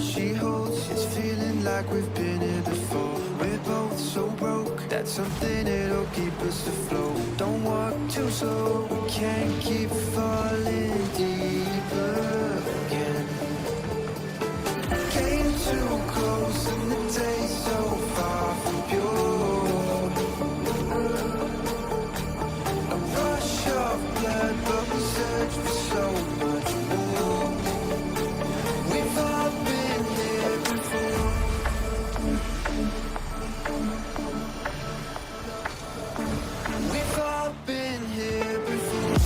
She holds, it's feeling like we've been here before. We're both so broke, that's something that'll keep us afloat. Don't walk too slow, we can't keep falling deeper again. Came too close and the day's so far from pure. A rush of blood, but we search for so much more. We've all been here before. We've all been here before.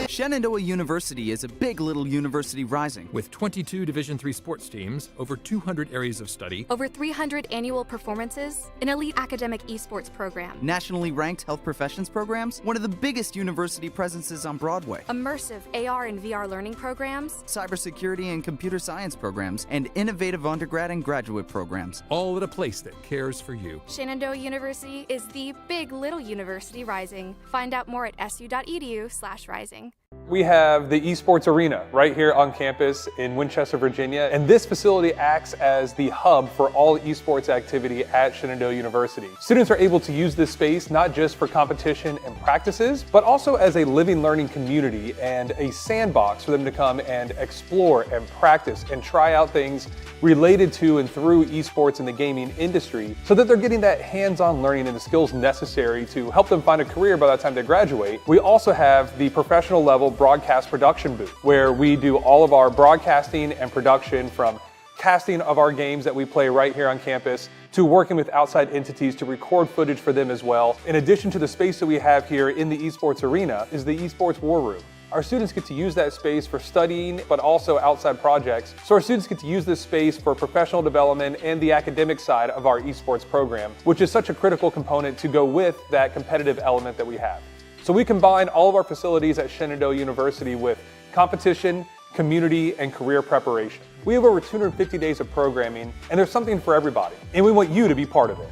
Shenandoah University is a big little university rising. With 22 Division III sports teams, over 200 areas of study, over 300 annual performances, an elite academic esports program, nationally ranked health professions programs, one of the biggest university presences on Broadway, immersive AR and VR learning programs, cybersecurity and computer science programs, and innovative undergrad and graduate programs. all at a place that cares for you. Shenandoah University is the big little university rising. Find out more at su.edu/rising. We have the esports arena right here on campus in Winchester, Virginia, and this facility acts as the hub for all esports activity at Shenandoah University. Students are able to use this space not just for competition and practices, but also as a living learning community and a sandbox for them to come and explore and practice and try out things related to and through esports in the gaming industry so that they're getting that hands-on learning and the skills necessary to help them find a career by the time they graduate. We also have the professional level broadcast production booth where we do all of our broadcasting and production, from casting of our games that we play right here on campus to working with outside entities to record footage for them as well. In addition to the space that we have here in the esports arena is the esports war room. Our students get to use that space for studying, but also outside projects. So our students get to use this space for professional development and the academic side of our esports program, which is such a critical component to go with that competitive element that we have. So we combine all of our facilities at Shenandoah University with competition, community, and career preparation. We have over 250 days of programming, and there's something for everybody, and we want you to be part of it.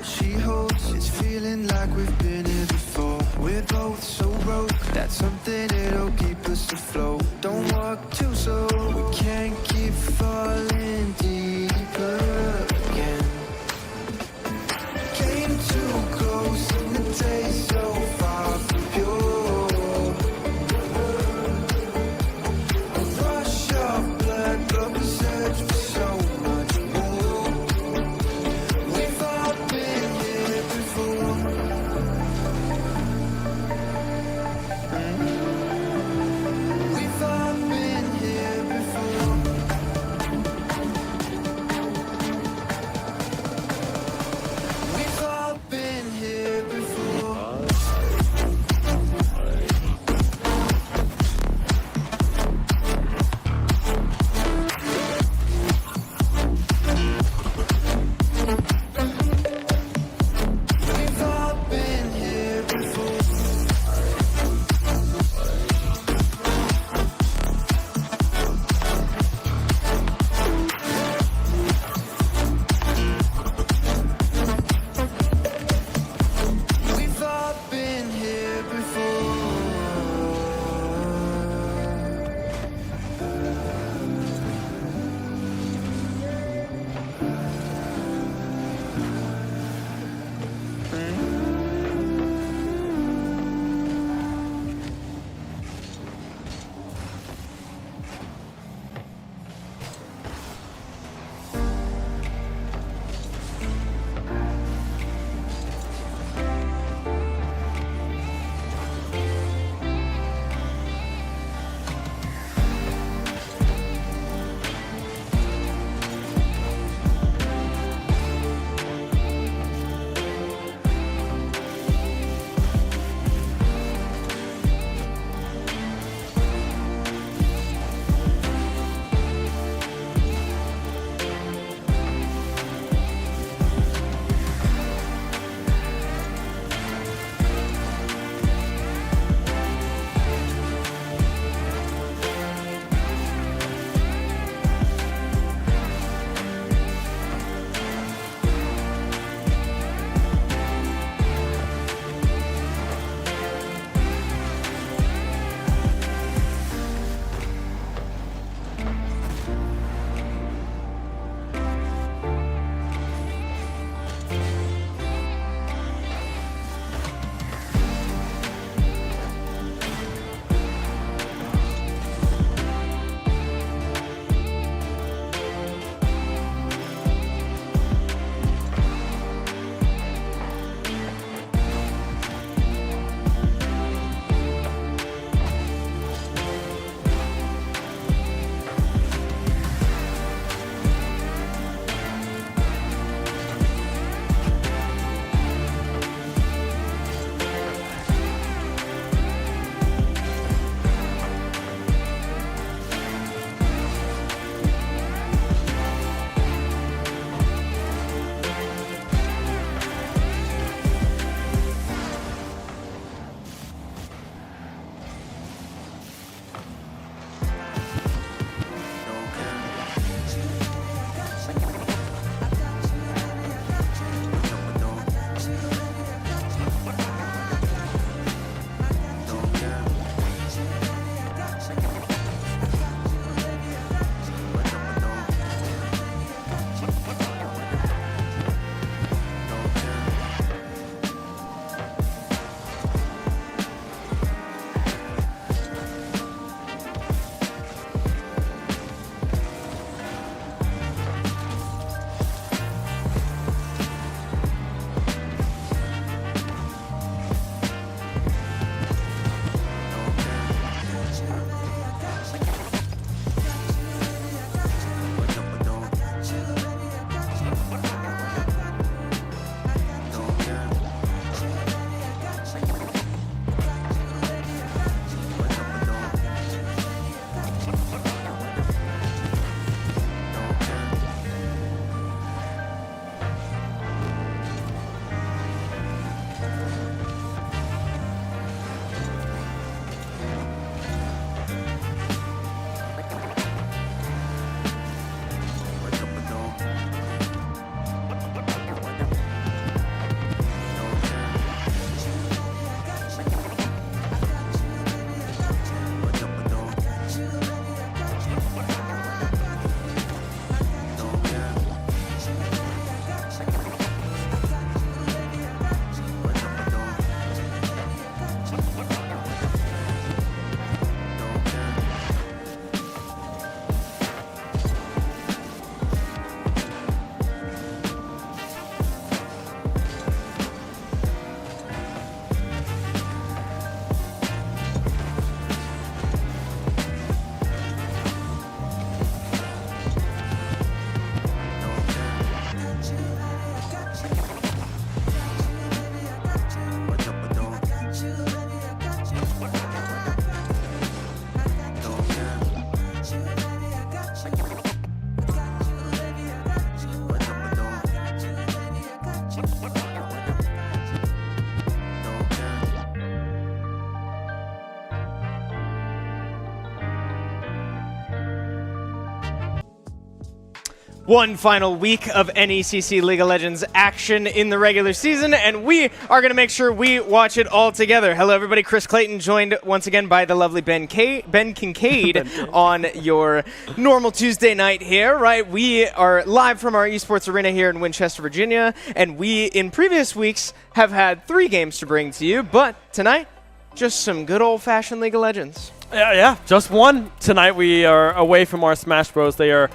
She holds, it's feeling like we've been here before. We're both so broke, that's something that'll keep us afloat. Don't walk too slow, we can't keep falling deeper again. Came too close and the day's so far from pure. A rush of blood, but we search for so much more. We've all been here before. We've all been here before. We've all been here before. One final week of NECC League of Legends action in the regular season, and we are going to make sure we watch it all together. Hello, everybody. Chris Clayton, joined once again by the lovely Ben Kincaid on your normal Tuesday night here, right? We are live from our esports arena here in Winchester, Virginia, and we, in previous weeks, have had 3 games to bring to you, but tonight, just some good old-fashioned League of Legends. Yeah, just one tonight. We are away from our Smash Bros. They are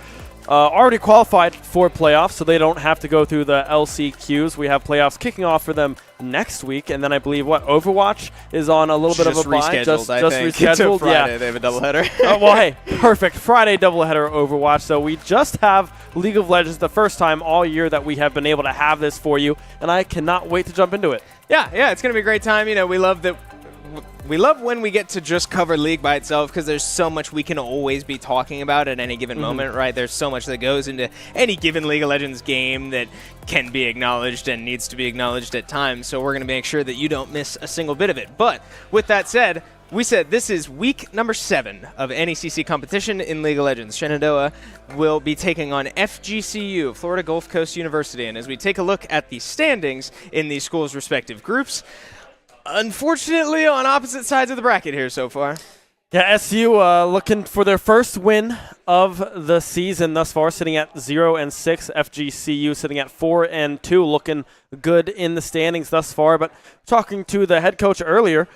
already qualified for playoffs, so they don't have to go through the LCQs. We have playoffs kicking off for them next week, and then I believe Overwatch is on a little bit of a bye. Just rescheduled. Friday, yeah, they have a doubleheader. Well, hey, perfect. Friday doubleheader Overwatch. So we just have League of Legends, the first time all year that we have been able to have this for you, and I cannot wait to jump into it. Yeah, it's gonna be a great time. You know, we love when we get to just cover League by itself, because there's so much we can always be talking about at any given moment, right? There's so much that goes into any given League of Legends game that can be acknowledged and needs to be acknowledged at times, so we're going to make sure that you don't miss a single bit of it. But with that said, we said this is week number 7 of NECC competition in League of Legends. Shenandoah will be taking on FGCU, Florida Gulf Coast University, and as we take a look at the standings in these schools' respective groups, unfortunately, on opposite sides of the bracket here so far. Yeah, SU looking for their first win of the season thus far, sitting at 0-6. FGCU sitting at 4-2, looking good in the standings thus far. But talking to the head coach earlier,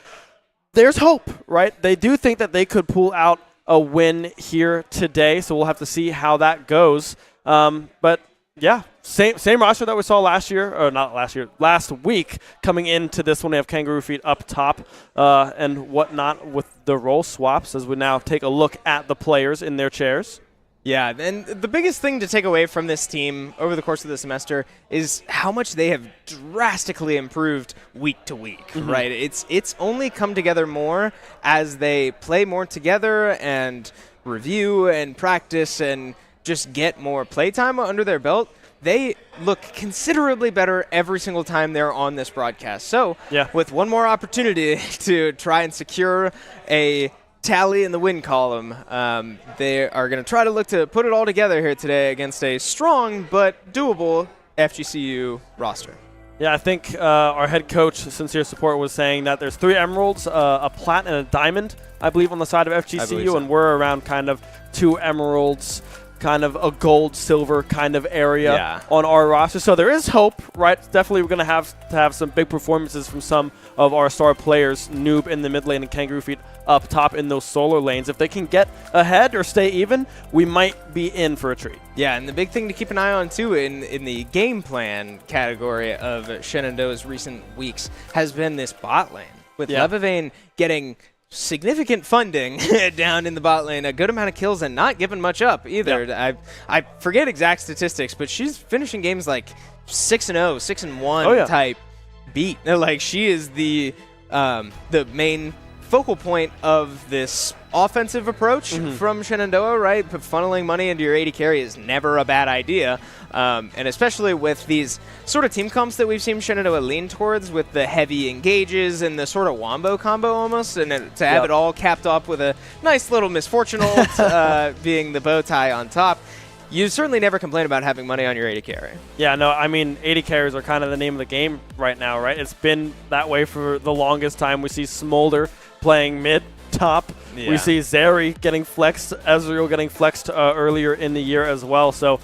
there's hope, right? They do think that they could pull out a win here today, so we'll have to see how that goes. But yeah, same roster that we saw last week coming into this one. We have Kangaroo Feet up top and whatnot with the role swaps as we now take a look at the players in their chairs. Yeah, and the biggest thing to take away from this team over the course of the semester is how much they have drastically improved week to week, right? It's only come together more as they play more together and review and practice and just get more playtime under their belt. They look considerably better every single time they're on this broadcast. So with one more opportunity to try and secure a tally in the win column, they are going to try to look to put it all together here today against a strong but doable FGCU roster. Yeah, I think our head coach, Sincere Support, was saying that there's 3 emeralds, a plat, and a diamond, I believe, on the side of FGCU, so. And we're around kind of 2 emeralds, kind of a gold, silver kind of area on our roster. So there is hope, right? Definitely we're going to have some big performances from some of our star players, Noob in the mid lane and Kangaroo Feet up top in those solar lanes. If they can get ahead or stay even, we might be in for a treat. Yeah, and the big thing to keep an eye on, too, in the game plan category of Shenandoah's recent weeks has been this bot lane. With Levivane getting significant funding down in the bot lane, a good amount of kills, and not giving much up either. I forget exact statistics, but she's finishing games like 6-0, 6-1 type beat. Like, she is the main focal point of this offensive approach from Shenandoah, right? Funneling money into your AD carry is never a bad idea. And especially with these sort of team comps that we've seen Shenandoah lean towards with the heavy engages and the sort of wombo combo almost, and to have it all capped off with a nice little misfortune ult being the bow tie on top. You certainly never complain about having money on your AD carry. Yeah, no, I mean, AD carries are kind of the name of the game right now, right? It's been that way for the longest time. We see Smolder playing mid, top. Yeah. We see Zeri getting flexed, Ezreal getting flexed earlier in the year as well. So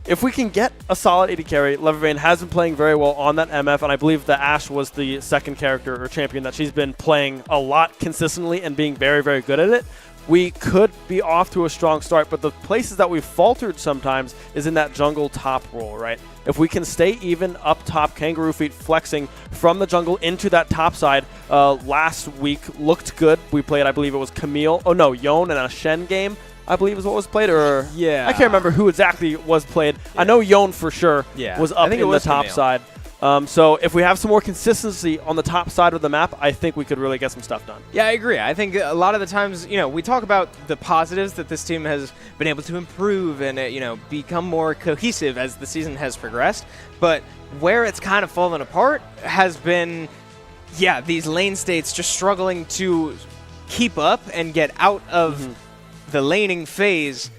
if we can get a solid AD carry, Levivane has been playing very well on that MF, and I believe that Ashe was the second character or champion that she's been playing a lot consistently and being very, very good at it. We could be off to a strong start, but the places that we've faltered sometimes is in that jungle top role, right? If we can stay even up top, Kangaroo Feet flexing from the jungle into that top side last week looked good. We played, I believe it was Yone and a Shen game, I believe is what was played, or I can't remember who exactly was played. I know Yone for sure was up in the top side. So if we have some more consistency on the top side of the map, I think we could really get some stuff done. Yeah, I agree. I think a lot of the times, we talk about the positives that this team has been able to improve and, become more cohesive as the season has progressed. But where it's kind of fallen apart has been, these lane states just struggling to keep up and get out of the laning phase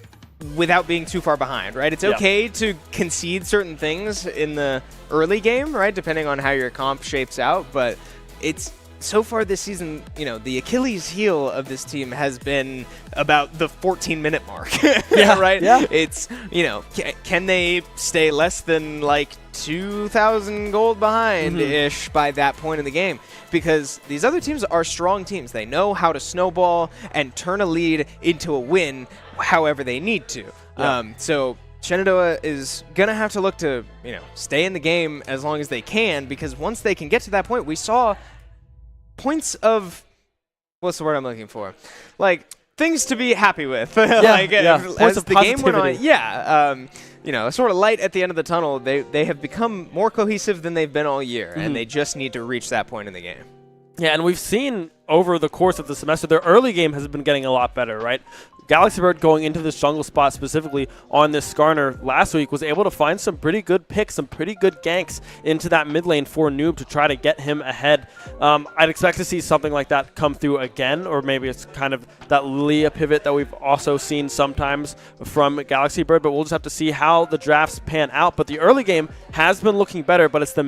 without being too far behind, right? It's okay to concede certain things in the early game, right, depending on how your comp shapes out, but it's so far this season, the Achilles heel of this team has been about the 14-minute mark, right? Yeah. It's, can they stay less than like 2,000 gold behind-ish by that point in the game? Because these other teams are strong teams. They know how to snowball and turn a lead into a win however they need to. So Shenandoah is going to have to look to, stay in the game as long as they can, because once they can get to that point, we saw points of, what's the word I'm looking for? Like, things to be happy with. Points As of the game went on, positivity. sort of light at the end of the tunnel. They have become more cohesive than they've been all year, and they just need to reach that point in the game. Yeah, and we've seen over the course of the semester, their early game has been getting a lot better, right? Galaxy Bird going into this jungle spot specifically on this Skarner last week was able to find some pretty good picks, some pretty good ganks into that mid lane for Noob to try to get him ahead. I'd expect to see something like that come through again, or maybe it's kind of that Leah pivot that we've also seen sometimes from Galaxy Bird, but we'll just have to see how the drafts pan out. But the early game has been looking better, but it's the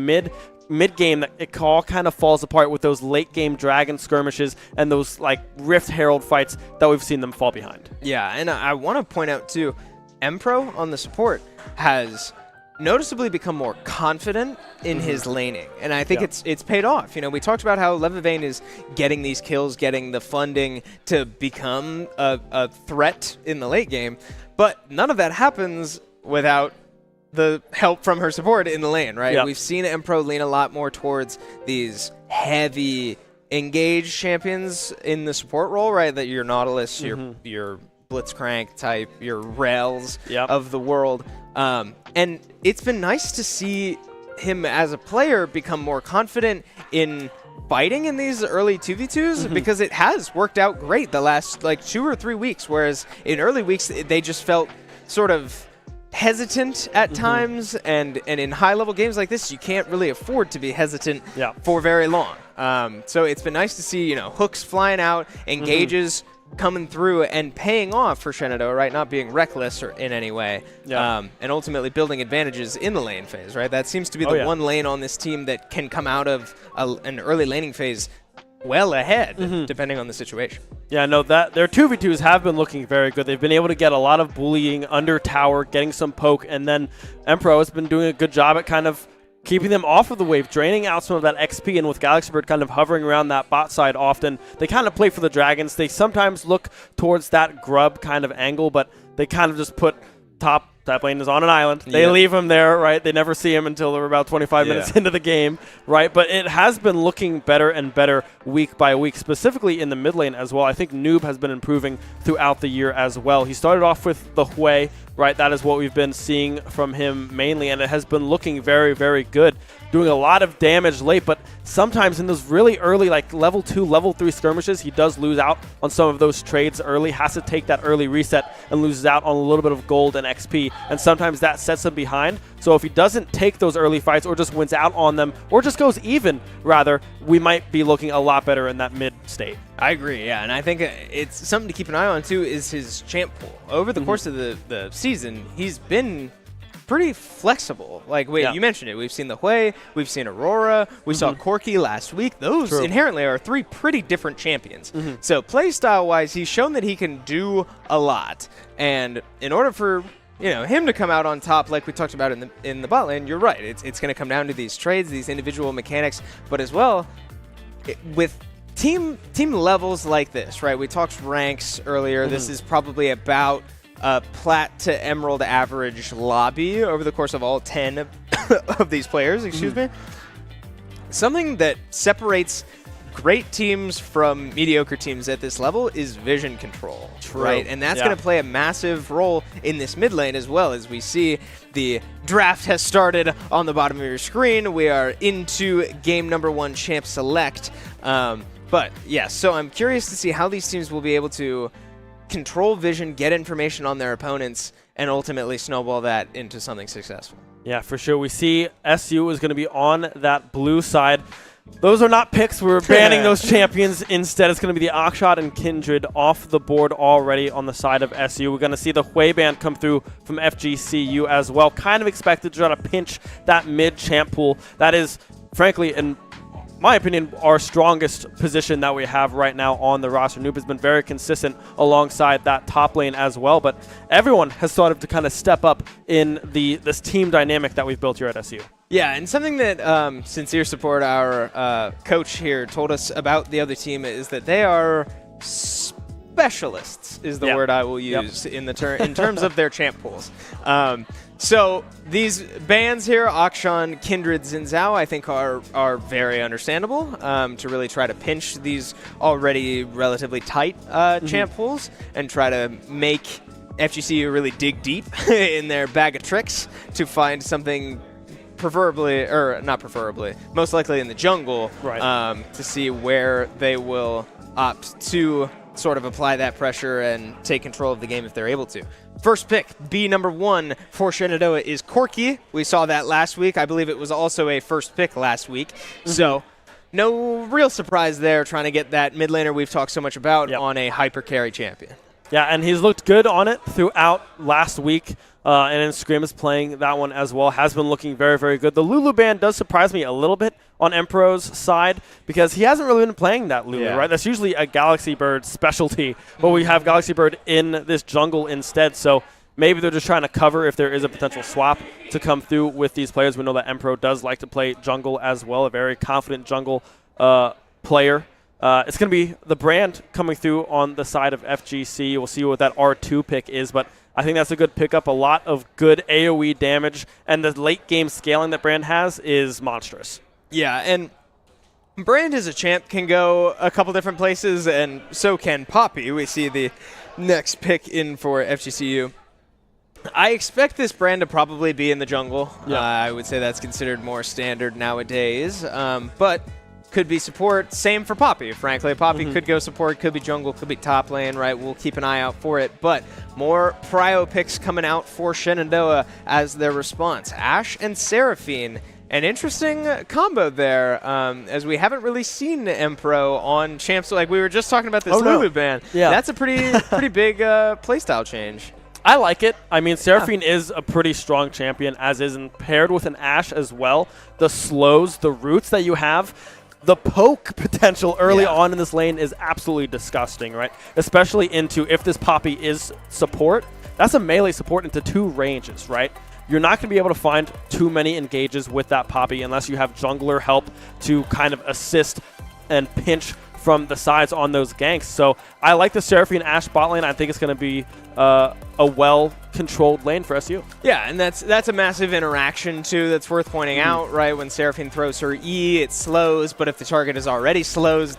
mid-game that it all kind of falls apart with those late-game dragon skirmishes and those like Rift Herald fights that we've seen them fall behind. Yeah, and I want to point out too, Empro on the support has noticeably become more confident in his laning, and I think it's paid off. We talked about how Levivane is getting these kills, getting the funding to become a threat in the late game, but none of that happens without the help from her support in the lane, right? Yep. We've seen Empro lean a lot more towards these heavy engaged champions in the support role, right? That your Nautilus, your Blitzcrank type, your Rails of the world. And it's been nice to see him as a player become more confident in fighting in these early 2v2s because it has worked out great the last like 2 or 3 weeks, whereas in early weeks they just felt sort of hesitant at times, and in high-level games like this, you can't really afford to be hesitant for very long. So it's been nice to see, hooks flying out, engages coming through and paying off for Shenandoah, right? Not being reckless or in any way, and ultimately building advantages in the lane phase, right? That seems to be the one lane on this team that can come out of an early laning phase well ahead, depending on the situation. Yeah, no, that their 2v2s have been looking very good. They've been able to get a lot of bullying under tower, getting some poke, and then Empro has been doing a good job at kind of keeping them off of the wave, draining out some of that XP, and with Galaxy Bird kind of hovering around that bot side often, they kind of play for the dragons. They sometimes look towards that grub kind of angle, but they kind of just put top lane is on an island. They leave him there, right? They never see him until they're about 25 minutes into the game, right? But it has been looking better and better week by week, specifically in the mid lane as well. I think Noob has been improving throughout the year as well. He started off with the Hui, right? That is what we've been seeing from him mainly, and it has been looking very, very good. Doing a lot of damage late, but sometimes in those really early, like level 2, level 3 skirmishes, he does lose out on some of those trades early, has to take that early reset and loses out on a little bit of gold and XP, and sometimes that sets him behind. So if he doesn't take those early fights or just wins out on them, or just goes even, rather, we might be looking a lot better in that mid state. I agree, yeah, and I think it's something to keep an eye on, too, is his champ pool. Over the course of the season, he's been pretty flexible. Like, you mentioned it. We've seen the Hui, we've seen Aurora, we saw Corki last week. Those inherently are 3 pretty different champions. So playstyle-wise, he's shown that he can do a lot. And in order for him to come out on top, like we talked about in the bot lane, you're right. It's going to come down to these trades, these individual mechanics, but as well, with team levels like this, right? We talked ranks earlier. This is probably about Plat to Emerald average lobby over the course of all 10 of these players, excuse me. Something that separates great teams from mediocre teams at this level is vision control, right? And that's going to play a massive role in this mid lane as well. As we see, the draft has started on the bottom of your screen. We are into game number 1, Champ Select. But yeah, so I'm curious to see how these teams will be able to control vision, get information on their opponents, and ultimately snowball that into something successful. Yeah, for sure. We see SU is going to be on that blue side. Those are not picks. We're banning those champions. Instead, it's going to be the Akshot and Kindred off the board already on the side of SU. We're going to see the Hui band come through from FGCU as well. Kind of expected to try to pinch that mid-champ pool. That is, frankly, in my opinion, our strongest position that we have right now on the roster. Noob has been very consistent alongside that top lane as well, but everyone has started to kind of step up in this team dynamic that we've built here at SU. Yeah, and something that Sincere Support, our coach here, told us about the other team is that they are specialists, is the word I will use in terms of their champ pools. So these bans here, Akshan, Kindred, Zinzao, I think are very understandable to really try to pinch these already relatively tight champ pools and try to make FGCU really dig deep in their bag of tricks to find something most likely in the jungle, right. To see where they will opt to sort of apply that pressure and take control of the game if they're able to. First pick, B number 1 for Shenandoah is Corki. We saw that last week. I believe it was also a first pick last week. So no real surprise there, trying to get that mid laner we've talked so much about on a hyper carry champion. Yeah, and he's looked good on it throughout last week. And then Scrim is playing that one as well. Has been looking very, very good. The Lulu ban does surprise me a little bit on Empero's side because he hasn't really been playing that Lulu, right? That's usually a Galaxy Bird specialty, but we have Galaxy Bird in this jungle instead. So maybe they're just trying to cover if there is a potential swap to come through with these players. We know that Empero does like to play jungle as well, a very confident jungle player. It's going to be the brand coming through on the side of FGC. We'll see what that R2 pick is, but I think that's a good pickup. A lot of good AoE damage, and the late game scaling that Brand has is monstrous. Yeah, and Brand as a champ can go a couple different places, and so can Poppy. We see the next pick in for FGCU. I expect this Brand to probably be in the jungle. I would say that's considered more standard nowadays, but could be support. Same for Poppy, frankly. Poppy could go support, could be jungle, could be top lane, right? We'll keep an eye out for it. But more prio picks coming out for Shenandoah as their response. Ashe and Seraphine. An interesting combo there, as we haven't really seen Empero on champs. Like we were just talking about this Lulu ban. Yeah. That's a pretty big playstyle change. I like it. I mean, Seraphine is a pretty strong champion, as is, and paired with an Ashe as well. The slows, the roots that you have, the poke potential early on in this lane is absolutely disgusting, right? Especially into, if this Poppy is support, that's a melee support into 2 ranges, right? You're not going to be able to find too many engages with that Poppy unless you have jungler help to kind of assist and pinch from the sides on those ganks. So I like the Seraphine Ashe bot lane. I think it's going to be a well-controlled lane for SU. Yeah, and that's a massive interaction, too, that's worth pointing out, right? When Seraphine throws her E, it slows, but if the target is already slowed,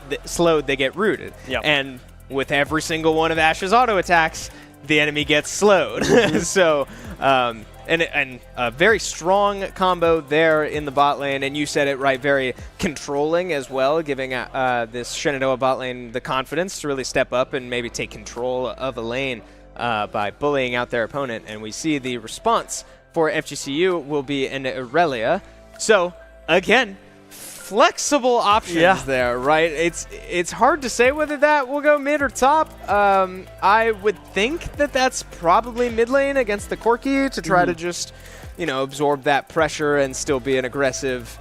they get rooted. Yep. And with every single one of Ashe's auto attacks, the enemy gets slowed. So, and a very strong combo there in the bot lane, and you said it right, very controlling as well, giving this Shenandoah bot lane the confidence to really step up and maybe take control of a lane by bullying out their opponent. And we see the response for FGCU will be an Irelia. So, again, flexible options there, right? It's hard to say whether that will go mid or top. I would think that that's probably mid lane against the Corki to try to just, absorb that pressure and still be an aggressive,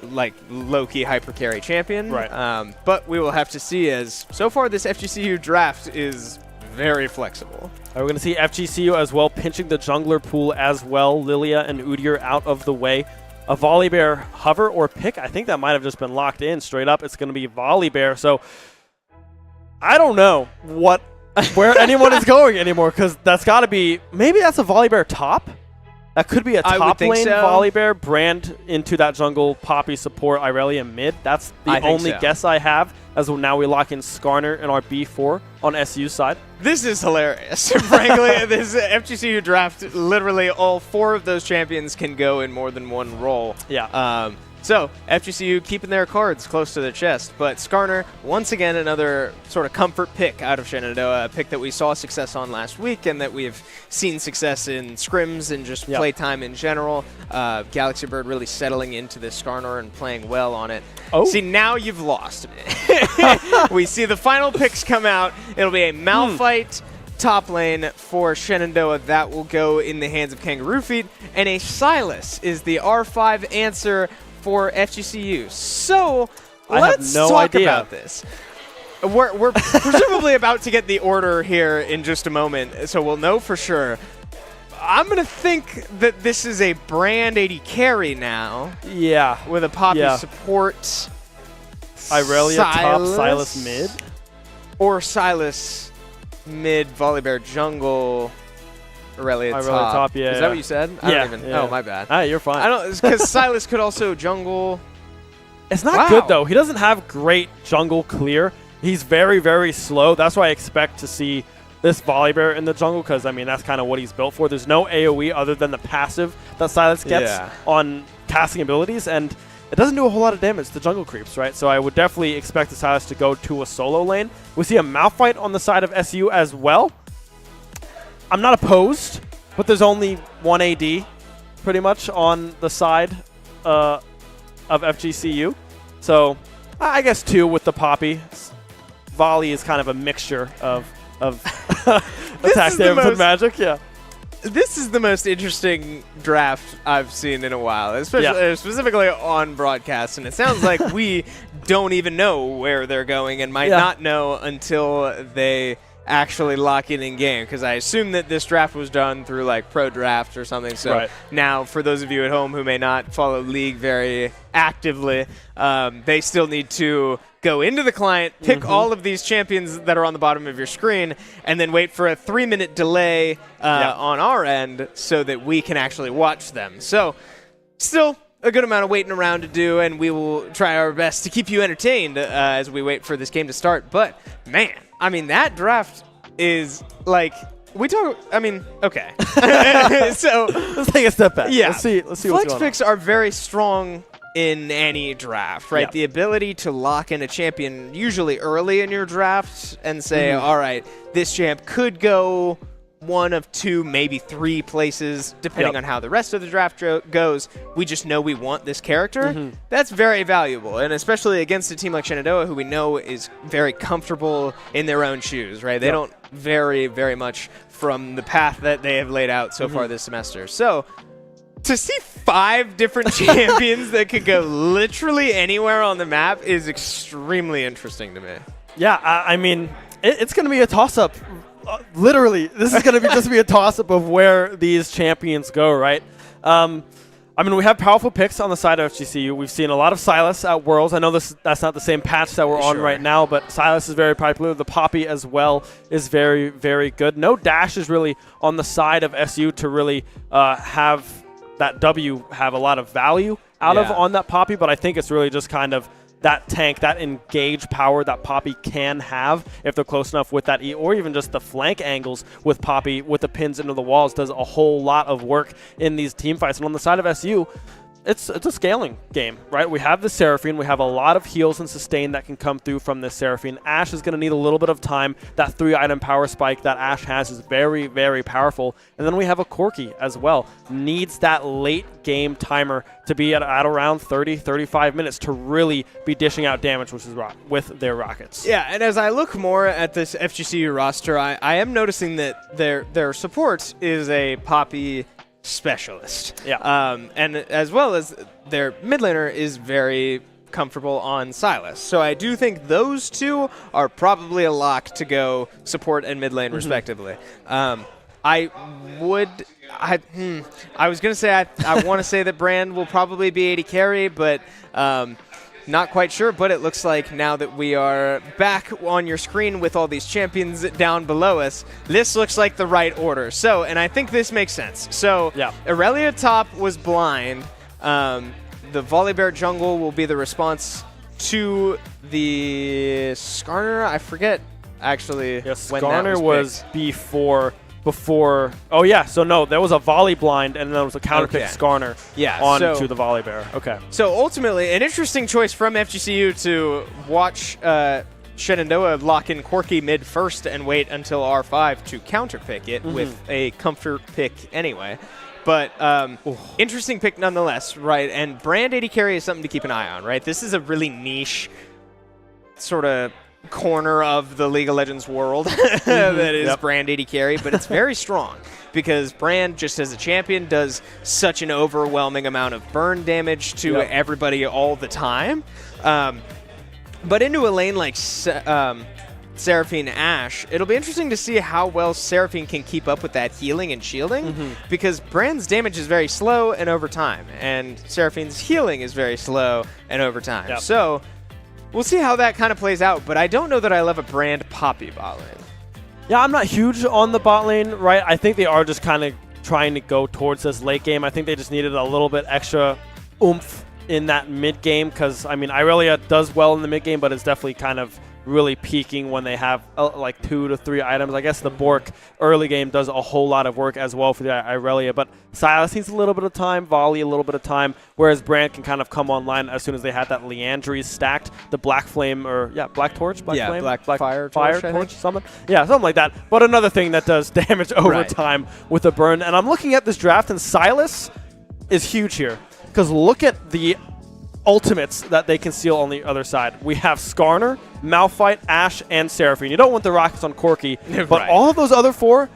like low-key hyper carry champion. Right. But we will have to see, as so far this FGCU draft is very flexible. We're going to see FGCU as well pinching the jungler pool as well. Lilia and Udyr out of the way. A Volibear hover or pick, I think that might have just been locked in straight up. It's going to be Volibear. So I don't know where anyone is going anymore, because that's got to be, maybe that's a Volibear top. That could be a top lane Volibear, Brand into that jungle, Poppy support, Irelia mid. That's the only guess I have, as now we lock in Skarner in our B4 on SU's side. This is hilarious. Frankly, this FGCU draft, literally all 4 of those champions can go in more than one role. Yeah. So, FGCU keeping their cards close to their chest, but Skarner, once again, another sort of comfort pick out of Shenandoah, a pick that we saw success on last week and that we've seen success in scrims and just playtime in general. Galaxy Bird really settling into this Skarner and playing well on it. Oh. See, now you've lost. We see the final picks come out. It'll be a Malphite top lane for Shenandoah. That will go in the hands of Kangaroo Feet, and a Sylas is the R5 answer for FGCU. So let's talk about this. We're presumably about to get the order here in just a moment, so we'll know for sure. I'm going to think that this is a Brand AD carry now. Yeah. With a Poppy support. Irelia top, Sylas mid. Or Sylas mid, Volibear jungle. Irelia top. Yeah. Is that what you said? I don't even. Yeah. Oh, my bad. You're fine. I don't, because Sylas could also jungle. It's not good, though. He doesn't have great jungle clear. He's very, very slow. That's why I expect to see this Volibear in the jungle, because, I mean, that's kind of what he's built for. There's no AoE other than the passive that Sylas gets on casting abilities, and it doesn't do a whole lot of damage to jungle creeps, right? So I would definitely expect the Sylas to go to a solo lane. We see a Malphite on the side of SU as well. I'm not opposed, but there's only one AD pretty much on the side of FGCU. So I guess 2 with the Poppy. Volley is kind of a mixture of attack damage and magic. Yeah. This is the most interesting draft I've seen in a while, especially specifically on broadcast, and it sounds like we don't even know where they're going and might not know until they actually lock in game, because I assume that this draft was done through like pro draft or something. So now, for those of you at home who may not follow League very actively, they still need to go into the client, pick all of these champions that are on the bottom of your screen, and then wait for a 3-minute delay on our end so that we can actually watch them. So still a good amount of waiting around to do, and we will try our best to keep you entertained as we wait for this game to start. But man, I mean, that draft is like, okay. So let's take a step back. Yeah. Let's see what's going on. Flex picks are very strong in any draft, right? The ability to lock in a champion usually early in your draft and say, all right, this champ could go 1 of 2, maybe 3 places, depending on how the rest of the draft goes. We just know we want this character. That's very valuable, and especially against a team like Shenandoah, who we know is very comfortable in their own shoes, right? They don't vary very much from the path that they have laid out so far this semester. So to see 5 different champions that could go literally anywhere on the map is extremely interesting to me. Yeah, I mean, it's going to be a toss-up. Literally, this is going to just be a toss-up of where these champions go, right? I mean, we have powerful picks on the side of FGCU. We've seen a lot of Sylas at Worlds. I know that's not the same patch that we're on right now, but Sylas is very popular. The Poppy as well is very, very good. No dash is really on the side of SU to really have that W have a lot of value out of on that Poppy, but I think it's really just kind of that tank, that engage power that Poppy can have if they're close enough with that E, or even just the flank angles with Poppy with the pins into the walls does a whole lot of work in these team fights. And on the side of SU, it's a scaling game, right? We have the Seraphine. We have a lot of heals and sustain that can come through from this Seraphine. Ashe is going to need a little bit of time. That 3-item power spike that Ashe has is very, very powerful. And then we have a Corki as well. Needs that late game timer to be at around 30, 35 minutes to really be dishing out damage with their rockets. Yeah, and as I look more at this FGCU roster, I am noticing that their support is a Poppy specialist. And as well as their mid laner is very comfortable on Sylas. So I do think those 2 are probably a lock to go support and mid lane respectively. I was going to say I want to say that Brand will probably be AD carry, but not quite sure, but it looks like now that we are back on your screen with all these champions down below us, this looks like the right order. So, and I think this makes sense. So, Irelia top was blind. The Volibear jungle will be the response to the Skarner. I forget, actually, when that Skarner was before before. Oh, yeah. So, no, there was a volley blind, and then there was a counter pick Skarner onto so, the volley bear. Okay. So, ultimately, an interesting choice from FGCU to watch Shenandoah lock in Corky mid-first and wait until R5 to counter-pick it with a comfort pick anyway. But interesting pick nonetheless, right? And Brand 80 carry is something to keep an eye on, right? This is a really niche sort of corner of the League of Legends world that is Brand 80 carry, but it's very strong because Brand, just as a champion, does such an overwhelming amount of burn damage to everybody all the time. But into a lane like Seraphine Ashe, it'll be interesting to see how well Seraphine can keep up with that healing and shielding because Brand's damage is very slow and over time, and Seraphine's healing is very slow and over time. So we'll see how that kind of plays out, but I don't know that I love a Brand Poppy bot lane. Yeah, I'm not huge on the bot lane, right? I think they are just kind of trying to go towards this late game. I think they just needed a little bit extra oomph in that mid game because, I mean, Irelia does well in the mid game, but it's definitely kind of really peaking when they have like 2 to 3 items. I guess the Bork early game does a whole lot of work as well for the Irelia, but Silas needs a little bit of time, Volley a little bit of time, whereas Brand can kind of come online as soon as they had that Leandries stacked, the Black Flame, or Black Torch? Flame? Black Fire Torch, something? Yeah, something like that. But another thing that does damage over time with a burn. And I'm looking at this draft, and Silas is huge here, because look at the ultimates that they can steal on the other side. We have Skarner, Malphite, Ashe, and Seraphine. You don't want the Rockets on Corky, but all of those other 4,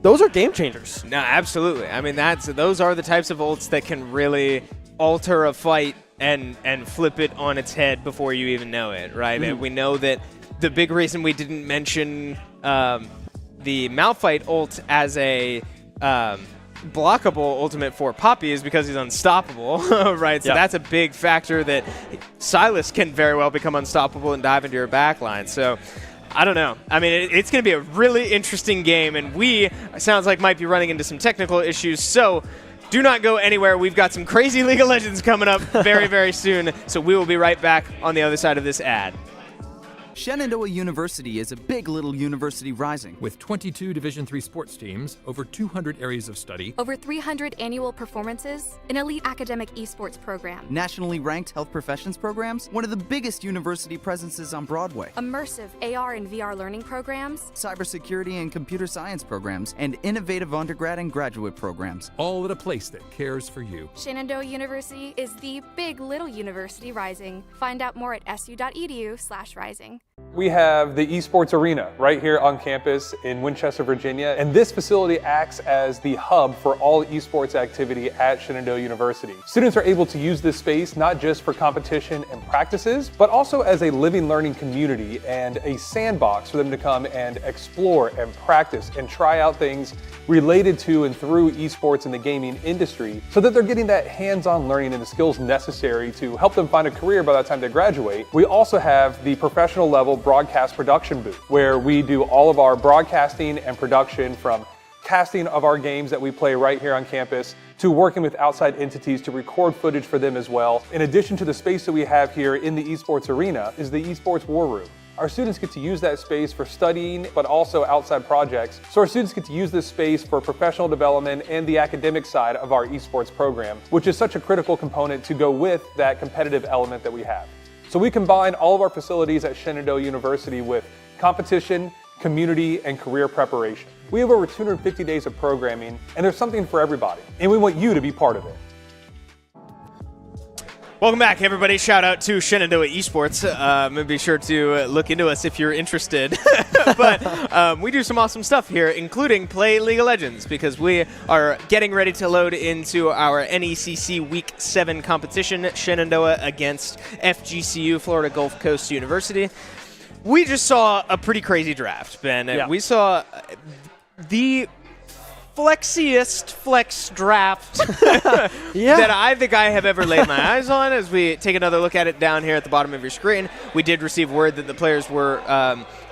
those are game changers. No, absolutely. I mean, those are the types of ults that can really alter a fight and flip it on its head before you even know it, right? And we know that the big reason we didn't mention the Malphite ult as a blockable ultimate for Poppy is because he's unstoppable, right? So that's a big factor that Silas can very well become unstoppable and dive into your backline. So I don't know. I mean, it's going to be a really interesting game, and sounds like, might be running into some technical issues. So do not go anywhere. We've got some crazy League of Legends coming up very, very soon. So we will be right back on the other side of this ad. Shenandoah University is a big little university rising. With 22 Division III sports teams, over 200 areas of study, over 300 annual performances, an elite academic esports program, nationally ranked health professions programs, one of the biggest university presences on Broadway, immersive AR and VR learning programs, cybersecurity and computer science programs, and innovative undergrad and graduate programs. all at a place that cares for you. Shenandoah University is the big little university rising. Find out more at su.edu/rising. We have the esports arena right here on campus in Winchester, Virginia, and this facility acts as the hub for all esports activity at Shenandoah University. Students are able to use this space not just for competition and practices, but also as a living learning community and a sandbox for them to come and explore and practice and try out things related to and through esports in the gaming industry so that they're getting that hands-on learning and the skills necessary to help them find a career by the time they graduate. We also have the professional level broadcast production booth where we do all of our broadcasting and production, from casting of our games that we play right here on campus to working with outside entities to record footage for them as well. In addition to the space that we have here in the esports arena is the esports war room. Our students get to use that space for studying, but also outside projects. So our students get to use this space for professional development and the academic side of our esports program, which is such a critical component to go with that competitive element that we have. So we combine all of our facilities at Shenandoah University with competition, community, and career preparation. We have over 250 days of programming, and there's something for everybody, and we want you to be part of it. Welcome back, everybody. Shout out to Shenandoah Esports. Be sure to look into us if you're interested. But we do some awesome stuff here, including play League of Legends, because we are getting ready to load into our NECC Week 7 competition, Shenandoah against FGCU, Florida Gulf Coast University. We just saw a pretty crazy draft, Ben. Yeah. We saw the flexiest flex draft that I think I have ever laid my eyes on. As we take another look at it down here at the bottom of your screen, we did receive word that the players were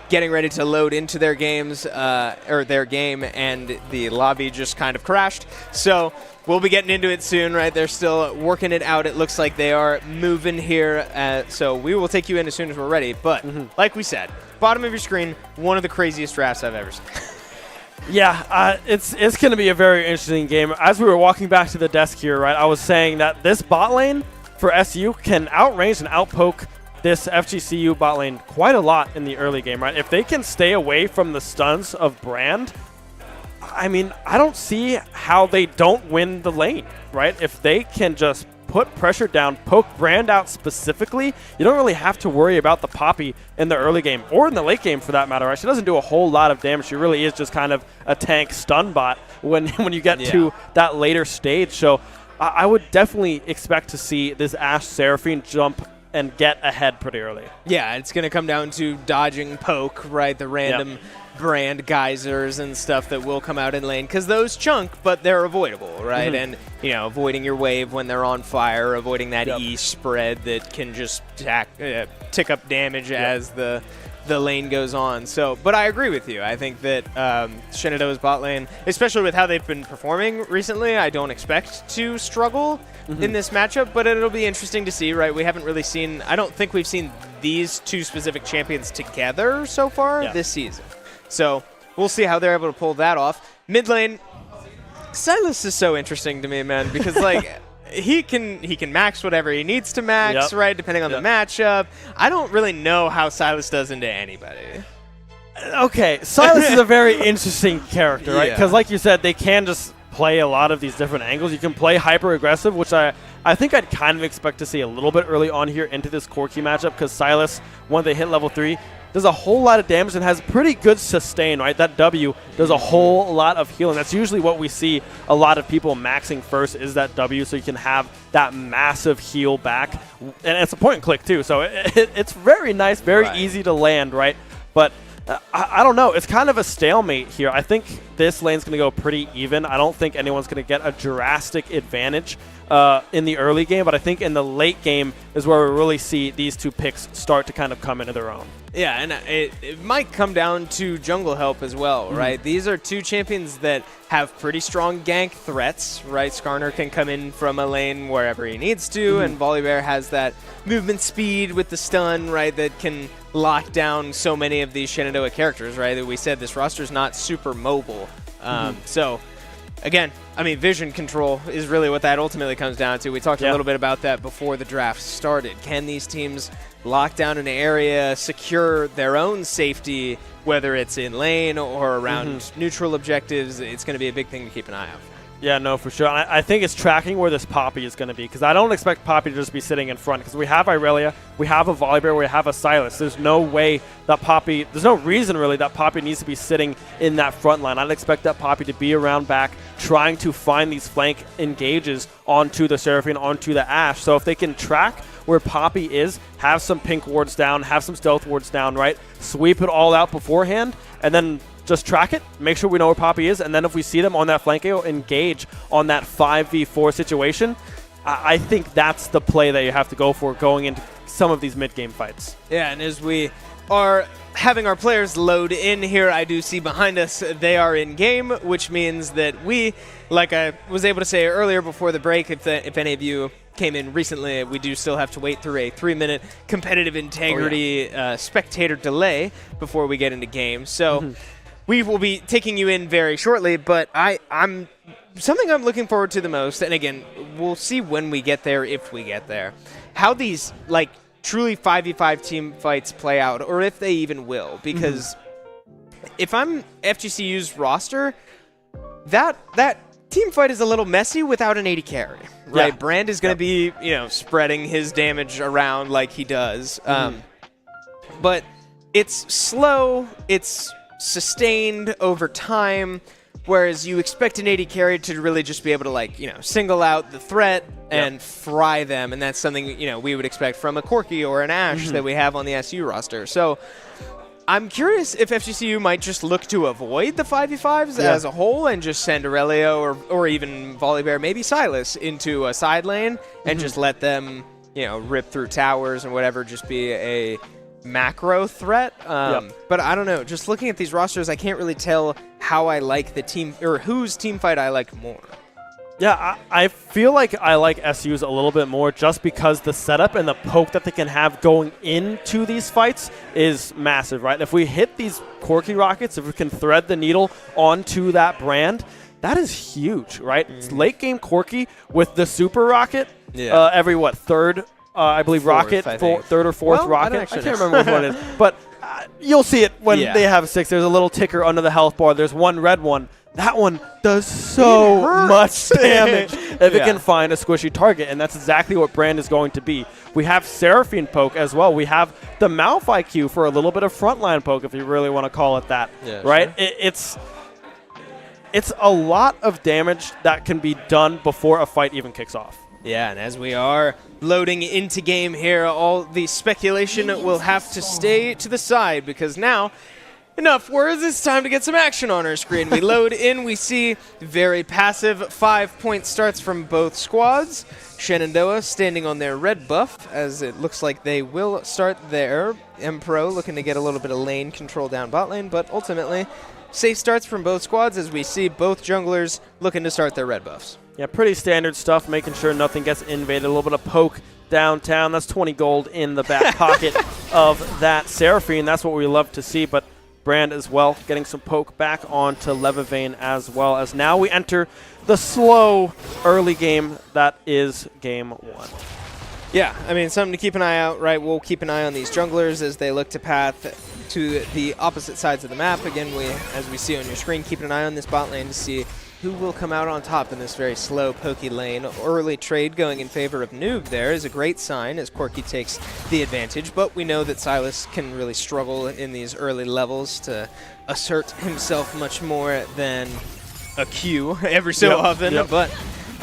getting ready to load into their games, or their game, and the lobby just kind of crashed. So we'll be getting into it soon, right? They're still working it out. It looks like they are moving here. So we will take you in as soon as we're ready. But like we said, bottom of your screen, one of the craziest drafts I've ever seen. Yeah, it's going to be a very interesting game. As we were walking back to the desk here, right, I was saying that this bot lane for SU can outrange and outpoke this FGCU bot lane quite a lot in the early game, right? If they can stay away from the stuns of Brand, I mean, I don't see how they don't win the lane, right? If they can just put pressure down, poke Brand out specifically, you don't really have to worry about the Poppy in the early game or in the late game for that matter, right? She doesn't do a whole lot of damage. She really is just kind of a tank stun bot when you get to that later stage. So I would definitely expect to see this Ashe Seraphine jump and get ahead pretty early. Yeah, it's going to come down to dodging poke, right? The random Brand geysers and stuff that will come out in lane, because those chunk, but they're avoidable, right? And, you know, avoiding your wave when they're on fire, avoiding that E spread that can just tick up damage as the lane goes on. So, but I agree with you. I think that Shenandoah's bot lane, especially with how they've been performing recently, I don't expect to struggle in this matchup, but it'll be interesting to see, right? We haven't really seen, I don't think we've seen these two specific champions together so far this season. So we'll see how they're able to pull that off. Mid lane, Silas is so interesting to me, man, because like he can max whatever he needs to max, right, depending on the matchup. I don't really know how Silas does into anybody. Okay, Silas is a very interesting character, right? Because like you said, they can just play a lot of these different angles. You can play hyper aggressive, which I think I'd kind of expect to see a little bit early on here into this Corki matchup, because Silas, when they hit level 3, does a whole lot of damage and has pretty good sustain, right? That W does a whole lot of healing. That's usually what we see a lot of people maxing first, is that W, so you can have that massive heal back. And it's a point and click too, so it's very nice, very easy to land, right? But I don't know. It's kind of a stalemate here. I think this lane's going to go pretty even. I don't think anyone's going to get a drastic advantage in the early game, but I think in the late game is where we really see these two picks start to kind of come into their own. Yeah, and it might come down to jungle help as well, right? These are two champions that have pretty strong gank threats, right? Skarner can come in from a lane wherever he needs to, and Volibear has that movement speed with the stun, right, that can lock down so many of these Shenandoah characters, right? That we said this roster's not super mobile. So, again, I mean, vision control is really what that ultimately comes down to. We talked a little bit about that before the draft started. Can these teams lock down an area, secure their own safety, whether it's in lane or around neutral objectives? It's going to be a big thing to keep an eye out for. Yeah, no, for sure. I think it's tracking where this Poppy is going to be, because I don't expect Poppy to just be sitting in front, because we have Irelia, we have a Volibear, we have a Silas. There's no way that Poppy, there's no reason really that Poppy needs to be sitting in that front line. I'd expect that Poppy to be around back, trying to find these flank engages onto the Seraphine, onto the Ashe. So if they can track where Poppy is, have some pink wards down, have some stealth wards down, right? Sweep it all out beforehand, and then just track it, make sure we know where Poppy is, and then if we see them on that flank AO, engage on that 5v4 situation. I think that's the play that you have to go for going into some of these mid-game fights. Yeah, and as we are having our players load in here, I do see behind us they are in game, which means that we, like I was able to say earlier before the break, if any of you came in recently, we do still have to wait through a 3-minute competitive integrity spectator delay before we get into game. So we will be taking you in very shortly, but I'm something I'm looking forward to the most, and again, we'll see when we get there, if we get there, how these like truly 5v5 team fights play out, or if they even will, because if I'm FGCU's roster, that team fight is a little messy without an AD carry, right? Brand is going to be, you know, spreading his damage around like he does, but it's slow, it's sustained over time, whereas you expect an AD carry to really just be able to, like, you know, single out the threat and fry them, and that's something, you know, we would expect from a Corki or an Ashe that we have on the SU roster. So I'm curious if FGCU might just look to avoid the 5v5s as a whole and just send Aurelio or even Volibear, maybe Silas, into a side lane and just let them, you know, rip through towers and whatever, just be a macro threat. But I don't know. Just looking at these rosters, I can't really tell how I like the team, or whose team fight I like more. Yeah, I feel like I like SU's a little bit more just because the setup and the poke that they can have going into these fights is massive, right? If we hit these Corky rockets, if we can thread the needle onto that brand, that is huge, right? It's late game Corky with the super rocket every, third, I believe, rocket, third or fourth rocket. I can't remember which one it is. But you'll see it when they have 6. There's a little ticker under the health bar. There's one red one. That one does so much damage if it can find a squishy target, and that's exactly what Brand is going to be. We have Seraphine poke as well. We have the Malphite Q for a little bit of frontline poke, if you really want to call it that, right? Sure. It's a lot of damage that can be done before a fight even kicks off. Yeah, and as we are loading into game here, all the speculation will have to stay to the side because now, enough words, it's time to get some action on our screen. We load in, we see very passive 5-point starts from both squads. Shenandoah standing on their red buff, as it looks like they will start there. Empro looking to get a little bit of lane control down bot lane, but ultimately safe starts from both squads as we see both junglers looking to start their red buffs. Yeah, pretty standard stuff, making sure nothing gets invaded. A little bit of poke downtown. That's 20 gold in the back pocket of that Seraphine. That's what we love to see, but Brand as well, getting some poke back onto Levivane as well, as now we enter the slow early game that is game 1. Yeah, I mean, something to keep an eye out, right? We'll keep an eye on these junglers as they look to path to the opposite sides of the map. Again, as we see on your screen, keeping an eye on this bot lane to see who will come out on top in this very slow, pokey lane. Early trade going in favor of Noob there is a great sign as Corky takes the advantage, but we know that Silas can really struggle in these early levels to assert himself much more than a Q every so often. But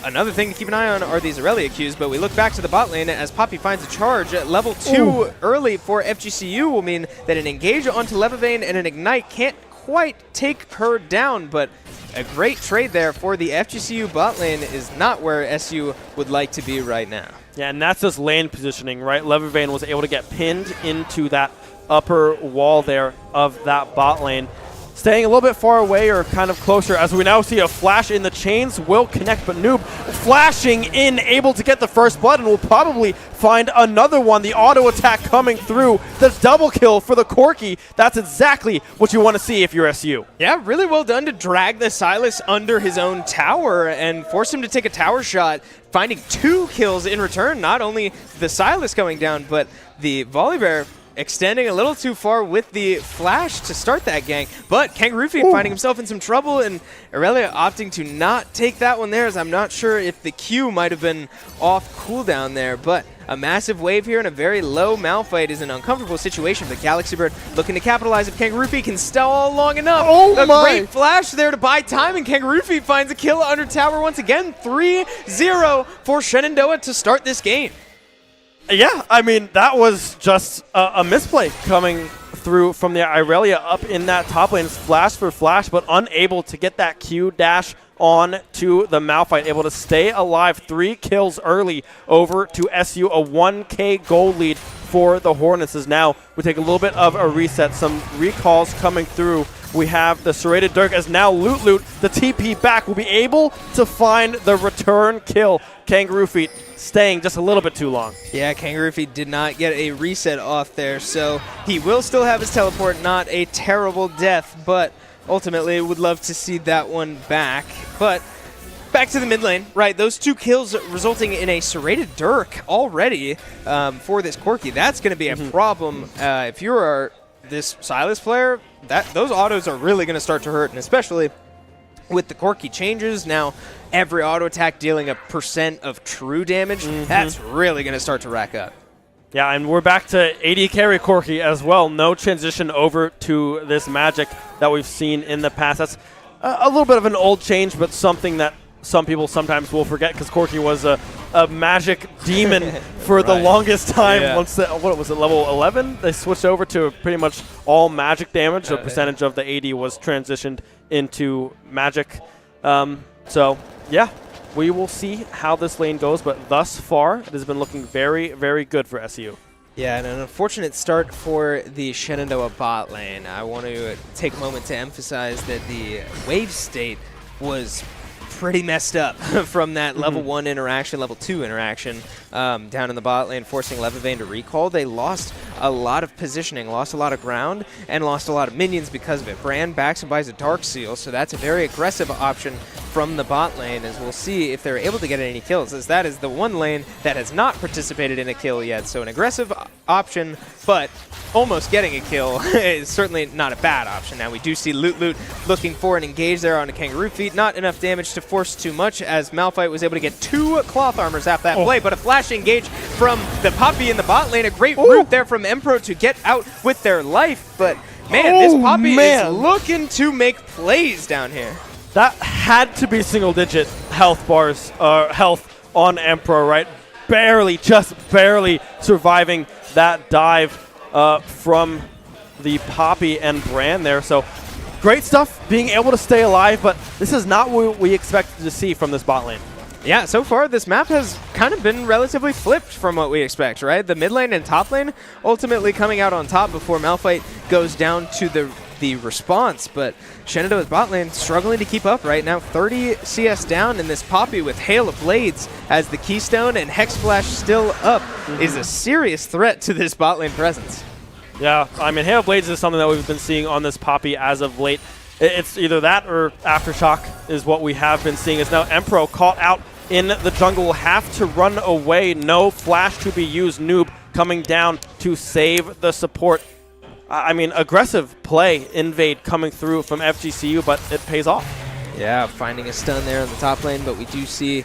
another thing to keep an eye on are these Aurelia Qs, but we look back to the bot lane as Poppy finds a charge at level 2 early for FGCU will mean that an engage onto Levivane and an ignite can't quite take her down, but a great trade there for the FGCU bot lane is not where SU would like to be right now. Yeah, and that's just lane positioning, right? Levivane was able to get pinned into that upper wall there of that bot lane. Staying a little bit far away or kind of closer as we now see a flash in the chains will connect, but Noob flashing in, able to get the first blood, and will probably find another one. The auto attack coming through. The double kill for the Corky. That's exactly what you want to see if you're SU. Yeah, really well done to drag the Silas under his own tower and force him to take a tower shot, finding 2 kills in return. Not only the Silas going down, but the Volibear extending a little too far with the flash to start that gank. But Kangaroo Feet finding himself in some trouble, and Aurelia opting to not take that one there, as I'm not sure if the Q might have been off cooldown there. But a massive wave here and a very low Malphite is an uncomfortable situation. But Galaxy Bird looking to capitalize if Kangaroo Feet can stall long enough. Great flash there to buy time, and Kangaroo Feet finds a kill under tower once again. 3-0 for Shenandoah to start this game. Yeah, I mean, that was just a misplay coming through from the Aurelia up in that top lane. It's flash for flash, but unable to get that Q dash on to the Malphite. Able to stay alive. 3 kills early over to SU. A 1K gold lead for the Hornets as now we take a little bit of a reset. Some recalls coming through. We have the Serrated Dirk as now Loot, the TP back, will be able to find the return kill. Kangaroo Feet staying just a little bit too long. Yeah, Kangaroo Feet did not get a reset off there, so he will still have his teleport. Not a terrible death, but ultimately would love to see that one back. But back to the mid lane, right? Those 2 kills resulting in a Serrated Dirk already for this Corky. That's going to be a problem if you're this Silas player. Those autos are really going to start to hurt, and especially with the Corky changes, now every auto attack dealing a % of true damage, that's really going to start to rack up. Yeah, and we're back to AD carry Corky as well. No transition over to this magic that we've seen in the past. That's a little bit of an old change, but something that some people sometimes will forget because Corky was a magic demon for the longest time. Yeah. Once what was it, level 11? They switched over to pretty much all magic damage. The percentage of the AD was transitioned into magic. So, yeah, we will see how this lane goes, but thus far it has been looking very, very good for SU. Yeah, and an unfortunate start for the Shenandoah bot lane. I want to take a moment to emphasize that the wave state was pretty messed up from that level 1 interaction, level 2 interaction down in the bot lane, forcing Levivane to recall. They lost a lot of positioning, lost a lot of ground, and lost a lot of minions because of it. Brand backs and buys a Dark Seal, so that's a very aggressive option from the bot lane, as we'll see if they're able to get any kills, as that is the one lane that has not participated in a kill yet. So an aggressive option, but almost getting a kill is certainly not a bad option. Now we do see Loot looking for an engage there on a Kangaroo Feet. Not enough damage to force too much, as Malphite was able to get 2 cloth armors after that play, but a flash engage from the Poppy in the bot lane. A great route there from Empro to get out with their life, but man, this Poppy is looking to make plays down here. That had to be single-digit health bars, health on Emperor, right? Barely, just barely surviving that dive from the Poppy and Brand there. So great stuff, being able to stay alive, but this is not what we expected to see from this bot lane. Yeah, so far this map has kind of been relatively flipped from what we expect, right? The mid lane and top lane ultimately coming out on top before Malphite goes down to the response, but Shenandoah's bot lane struggling to keep up right now. 30 CS down, in this Poppy with Hail of Blades as the keystone and Hex Flash still up is a serious threat to this bot lane presence. Yeah, I mean, Hail of Blades is something that we've been seeing on this Poppy as of late. It's either that or Aftershock is what we have been seeing. Is now Empro caught out in the jungle, will have to run away. No flash to be used. Noob coming down to save the support. I mean, aggressive play, invade coming through from FGCU, but it pays off. Yeah, finding a stun there on the top lane, but we do see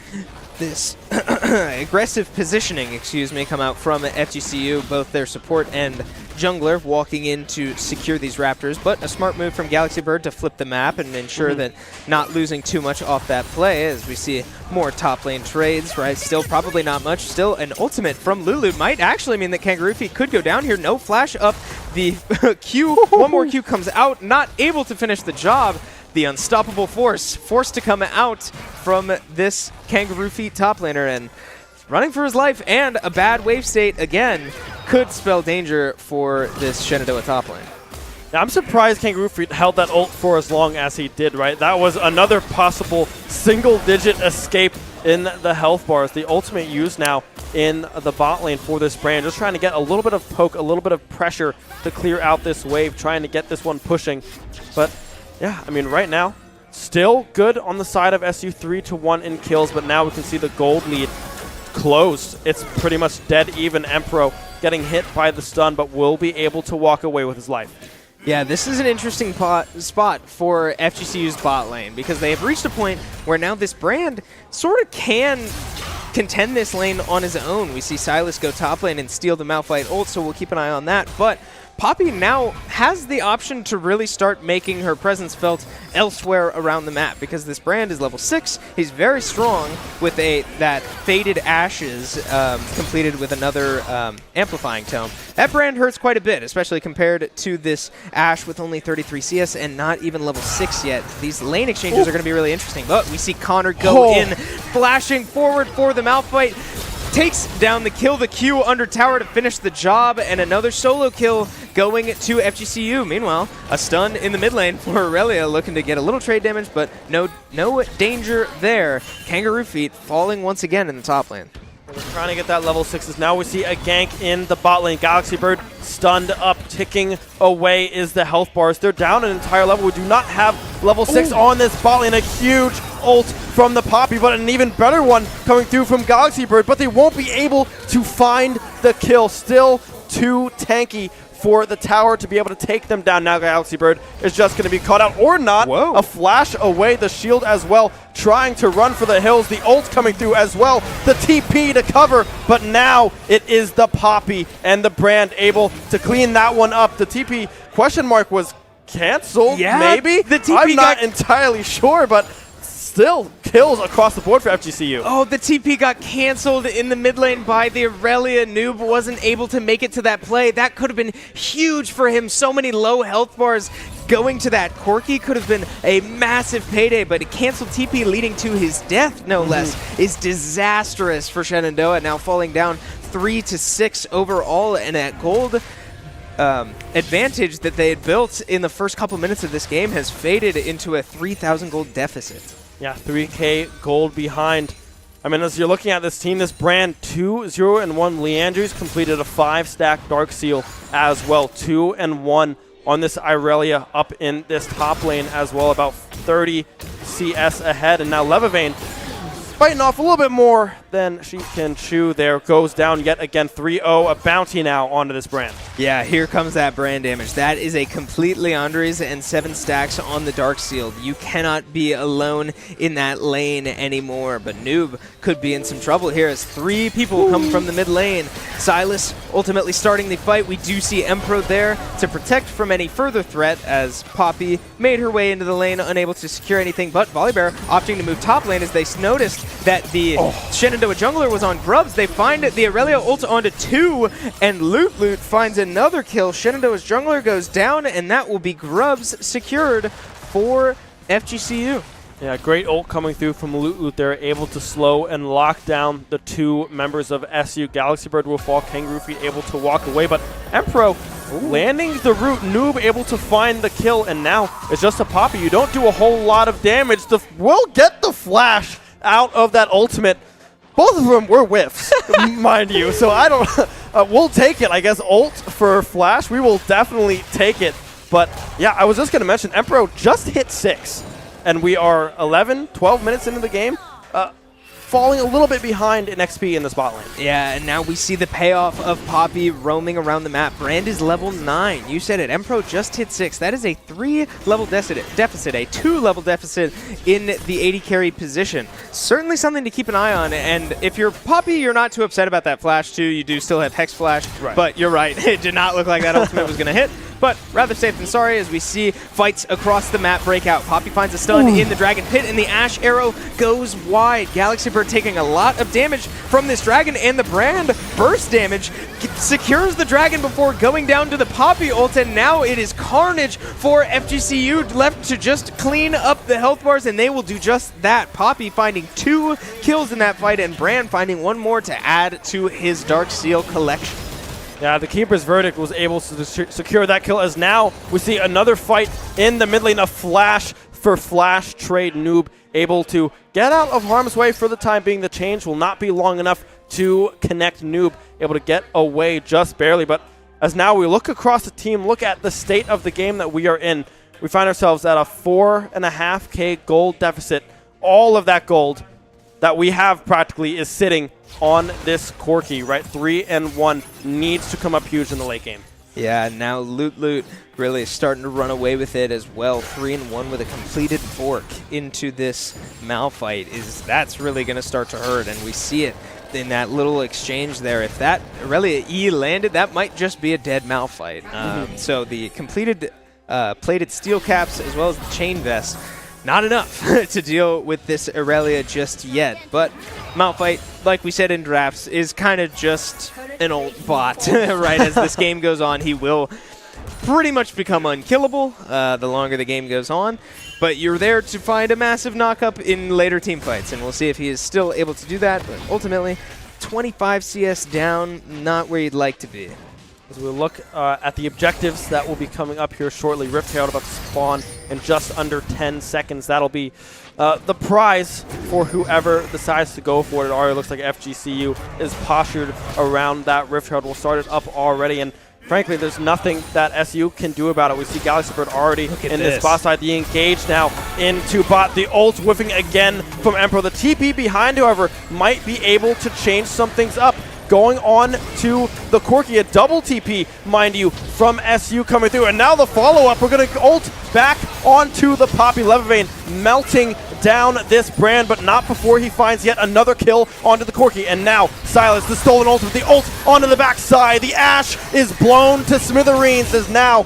this aggressive positioning, come out from FGCU, both their support and jungler walking in to secure these Raptors, but a smart move from Galaxy Bird to flip the map and ensure that not losing too much off that play, as we see more top lane trades, right? Still probably not much. Still an ultimate from Lulu might actually mean that Kangaroo Feet could go down here. No flash up the Q. One more Q comes out, not able to finish the job. The unstoppable force forced to come out from this Kangaroo Feet top laner, and running for his life, and a bad wave state again could spell danger for this Shenandoah top lane. Now, I'm surprised Kangaroo Feet held that ult for as long as he did, right? That was another possible single-digit escape in the health bars. The ultimate used now in the bot lane for this Brand, just trying to get a little bit of poke, a little bit of pressure to clear out this wave, trying to get this one pushing. But yeah, I mean, right now, still good on the side of SU 3-1 in kills, but now we can see the gold lead closed. It's pretty much dead even. Empro getting hit by the stun, but will be able to walk away with his life. Yeah, this is an interesting spot for FGCU's bot lane, because they have reached a point where now this Brand sort of can contend this lane on his own. We see Silas go top lane and steal the Malphite ult, so we'll keep an eye on that. But Poppy now has the option to really start making her presence felt elsewhere around the map, because this Brand is level 6. He's very strong with that Faded Ashes completed with another amplifying tome. That Brand hurts quite a bit, especially compared to this Ashe with only 33 CS and not even level 6 yet. These lane exchanges are going to be really interesting. But we see Connor go in, flashing forward for the Malphite. Takes down the kill, the Q under tower to finish the job, and another solo kill going to FGCU. Meanwhile, a stun in the mid lane for Aurelia, looking to get a little trade damage, but no danger there. Kangaroo Feet falling once again in the top lane. We're trying to get that level 6s. Now we see a gank in the bot lane. Galaxy Bird stunned up, ticking away is the health bars. They're down an entire level. We do not have level 6 on this bot lane. A huge ult from the Poppy, but an even better one coming through from Galaxy Bird, but they won't be able to find the kill. Still too tanky for the tower to be able to take them down. Now Galaxy Bird is just going to be caught out, or not. Whoa. A flash away, the shield as well, trying to run for the hills. The ult coming through as well. The TP to cover, but now it is the Poppy and the Brand able to clean that one up. The TP question mark was canceled, maybe? The TP I'm not entirely sure, but still kills across the board for FGCU. Oh, the TP got canceled in the mid lane by the Aurelia. Noob wasn't able to make it to that play. That could have been huge for him. So many low health bars going to that Corki could have been a massive payday, but a canceled TP leading to his death, no less, is disastrous for Shenandoah, now falling down 3-6 overall, and that gold advantage that they had built in the first couple minutes of this game has faded into a 3,000 gold deficit. Yeah, 3K gold behind. I mean, as you're looking at this team, this brand 2-0-1. Leandrews completed a 5-stack Dark Seal as well. 2-1 on this Irelia up in this top lane as well. About 30 CS ahead. And now Levivane fighting off a little bit more than she can chew there. Goes down yet again. 3-0. A bounty now onto this brand. Yeah, here comes that brand damage. That is a complete Leandres and 7 stacks on the Dark Seal. You cannot be alone in that lane anymore. But Noob could be in some trouble here as 3 people come from the mid lane. Silas ultimately starting the fight. We do see Empro there to protect from any further threat as Poppy made her way into the lane, unable to secure anything. But Volibear opting to move top lane as they noticed that the Shenandoah jungler was on Grubs. They find the Irelia ult onto 2, and Loot finds another kill. Shenandoah's jungler goes down, and that will be Grubs secured for FGCU. Yeah, great ult coming through from Loot. They're able to slow and lock down the 2 members of SU. Galaxy Bird will fall, Kangaroo Feet able to walk away, but Empro landing the root. Noob able to find the kill, and now it's just a Poppy. You don't do a whole lot of damage. We'll get the flash out of that ultimate. Both of them were whiffs, mind you, so I don't... we'll take it, I guess. Ult for flash, we will definitely take it. But, yeah, I was just going to mention, Empro just hit 6. And we are 11, 12 minutes into the game, falling a little bit behind in XP in the spot lane. Yeah, and now we see the payoff of Poppy roaming around the map. Brand is level 9. You said it. Empro just hit 6. That is a 3-level deficit, a 2-level deficit in the 80 carry position. Certainly something to keep an eye on. And if you're Poppy, you're not too upset about that flash, too. You do still have Hex Flash. Right. But you're right. It did not look like that ultimate was going to hit. But rather safe than sorry as we see fights across the map break out. Poppy finds a stun in the Dragon Pit, and the Ash Arrow goes wide. Galaxy Bird taking a lot of damage from this Dragon, and the Brand burst damage secures the Dragon before going down to the Poppy ult, and now it is carnage for FGCU left to just clean up the health bars, and they will do just that. Poppy finding 2 kills in that fight, and Brand finding 1 more to add to his Dark Seal collection. Yeah, the Keeper's Verdict was able to secure that kill, as now we see another fight in the mid lane. A flash for flash trade. Noob able to get out of harm's way for the time being. The change will not be long enough to connect. Noob able to get away just barely. But as now we look across the team, look at the state of the game that we are in, we find ourselves at a 4.5K gold deficit. All of that gold that we have practically is sitting on this Corki, right? 3-1 needs to come up huge in the late game. Yeah, now Loot really starting to run away with it as well. 3-1 with a completed fork into this Malphite. That's really going to start to hurt, and we see it in that little exchange there. If that Irelia E landed, that might just be a dead Malphite. So the completed plated steel caps as well as the chain vest, not enough to deal with this Irelia just yet. But Malphite, like we said in drafts, is kind of just an old bot, right? As this game goes on, he will pretty much become unkillable the longer the game goes on. But you're there to find a massive knock-up in later team fights, and we'll see if he is still able to do that. But ultimately, 25 CS down, not where you'd like to be. As we look at the objectives that will be coming up here shortly, Rift Herald about to spawn in just under 10 seconds. That'll be the prize for whoever decides to go for it. It already looks like FGCU is postured around that Rift Herald. We'll start it up already, and frankly, there's nothing that SU can do about it. We see Galaxy Bird already in this bot side. The engage now into bot. The ult whiffing again from Emperor. The TP behind, however, might be able to change some things up. Going on to the Corki, a double TP, mind you, from SU coming through. And now the follow-up, we're going to ult back onto the Poppy. Levivane melting down this Brand, but not before he finds yet another kill onto the Corki. And now Silas, the stolen ult with the ult onto the backside. The Ash is blown to smithereens as now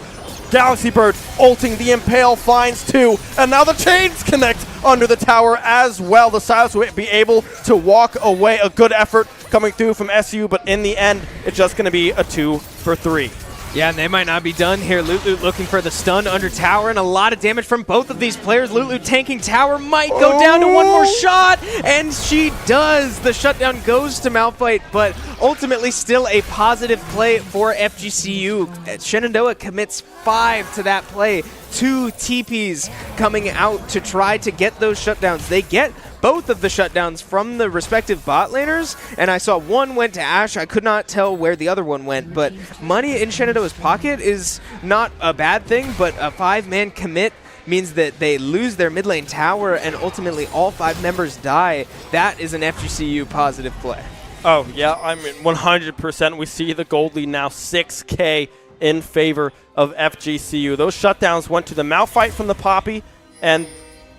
Galaxy Bird ulting. The Impale finds 2, and now the chains connect under the tower as well. The Silas will be able to walk away. A good effort coming through from SU, but in the end, it's just going to be a 2 for 3. Yeah, and they might not be done here. Loot looking for the stun under tower, and a lot of damage from both of these players. Loot tanking tower might go down to one more shot, and she does. The shutdown goes to Malphite, but ultimately still a positive play for FGCU. Shenandoah commits 5 to that play. 2 TPs coming out to try to get those shutdowns. They get both of the shutdowns from the respective bot laners, and I saw one went to Ashe. I could not tell where the other one went, but money in Shenandoah's pocket is not a bad thing, but a 5-man commit means that they lose their mid lane tower and ultimately all 5 members die. That is an FGCU positive play. Oh, yeah, I mean, 100%. We see the gold lead now 6K in favor of FGCU. Those shutdowns went to the Malphite from the Poppy and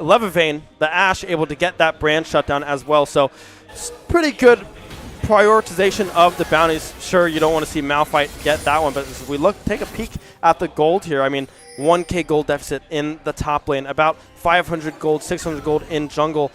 Levivane, the Ashe, able to get that brand shutdown as well. So pretty good prioritization of the bounties. Sure, you don't want to see Malphite get that one, but as we take a peek at the gold here, I mean, 1K gold deficit in the top lane, about 500 gold, 600 gold in jungle.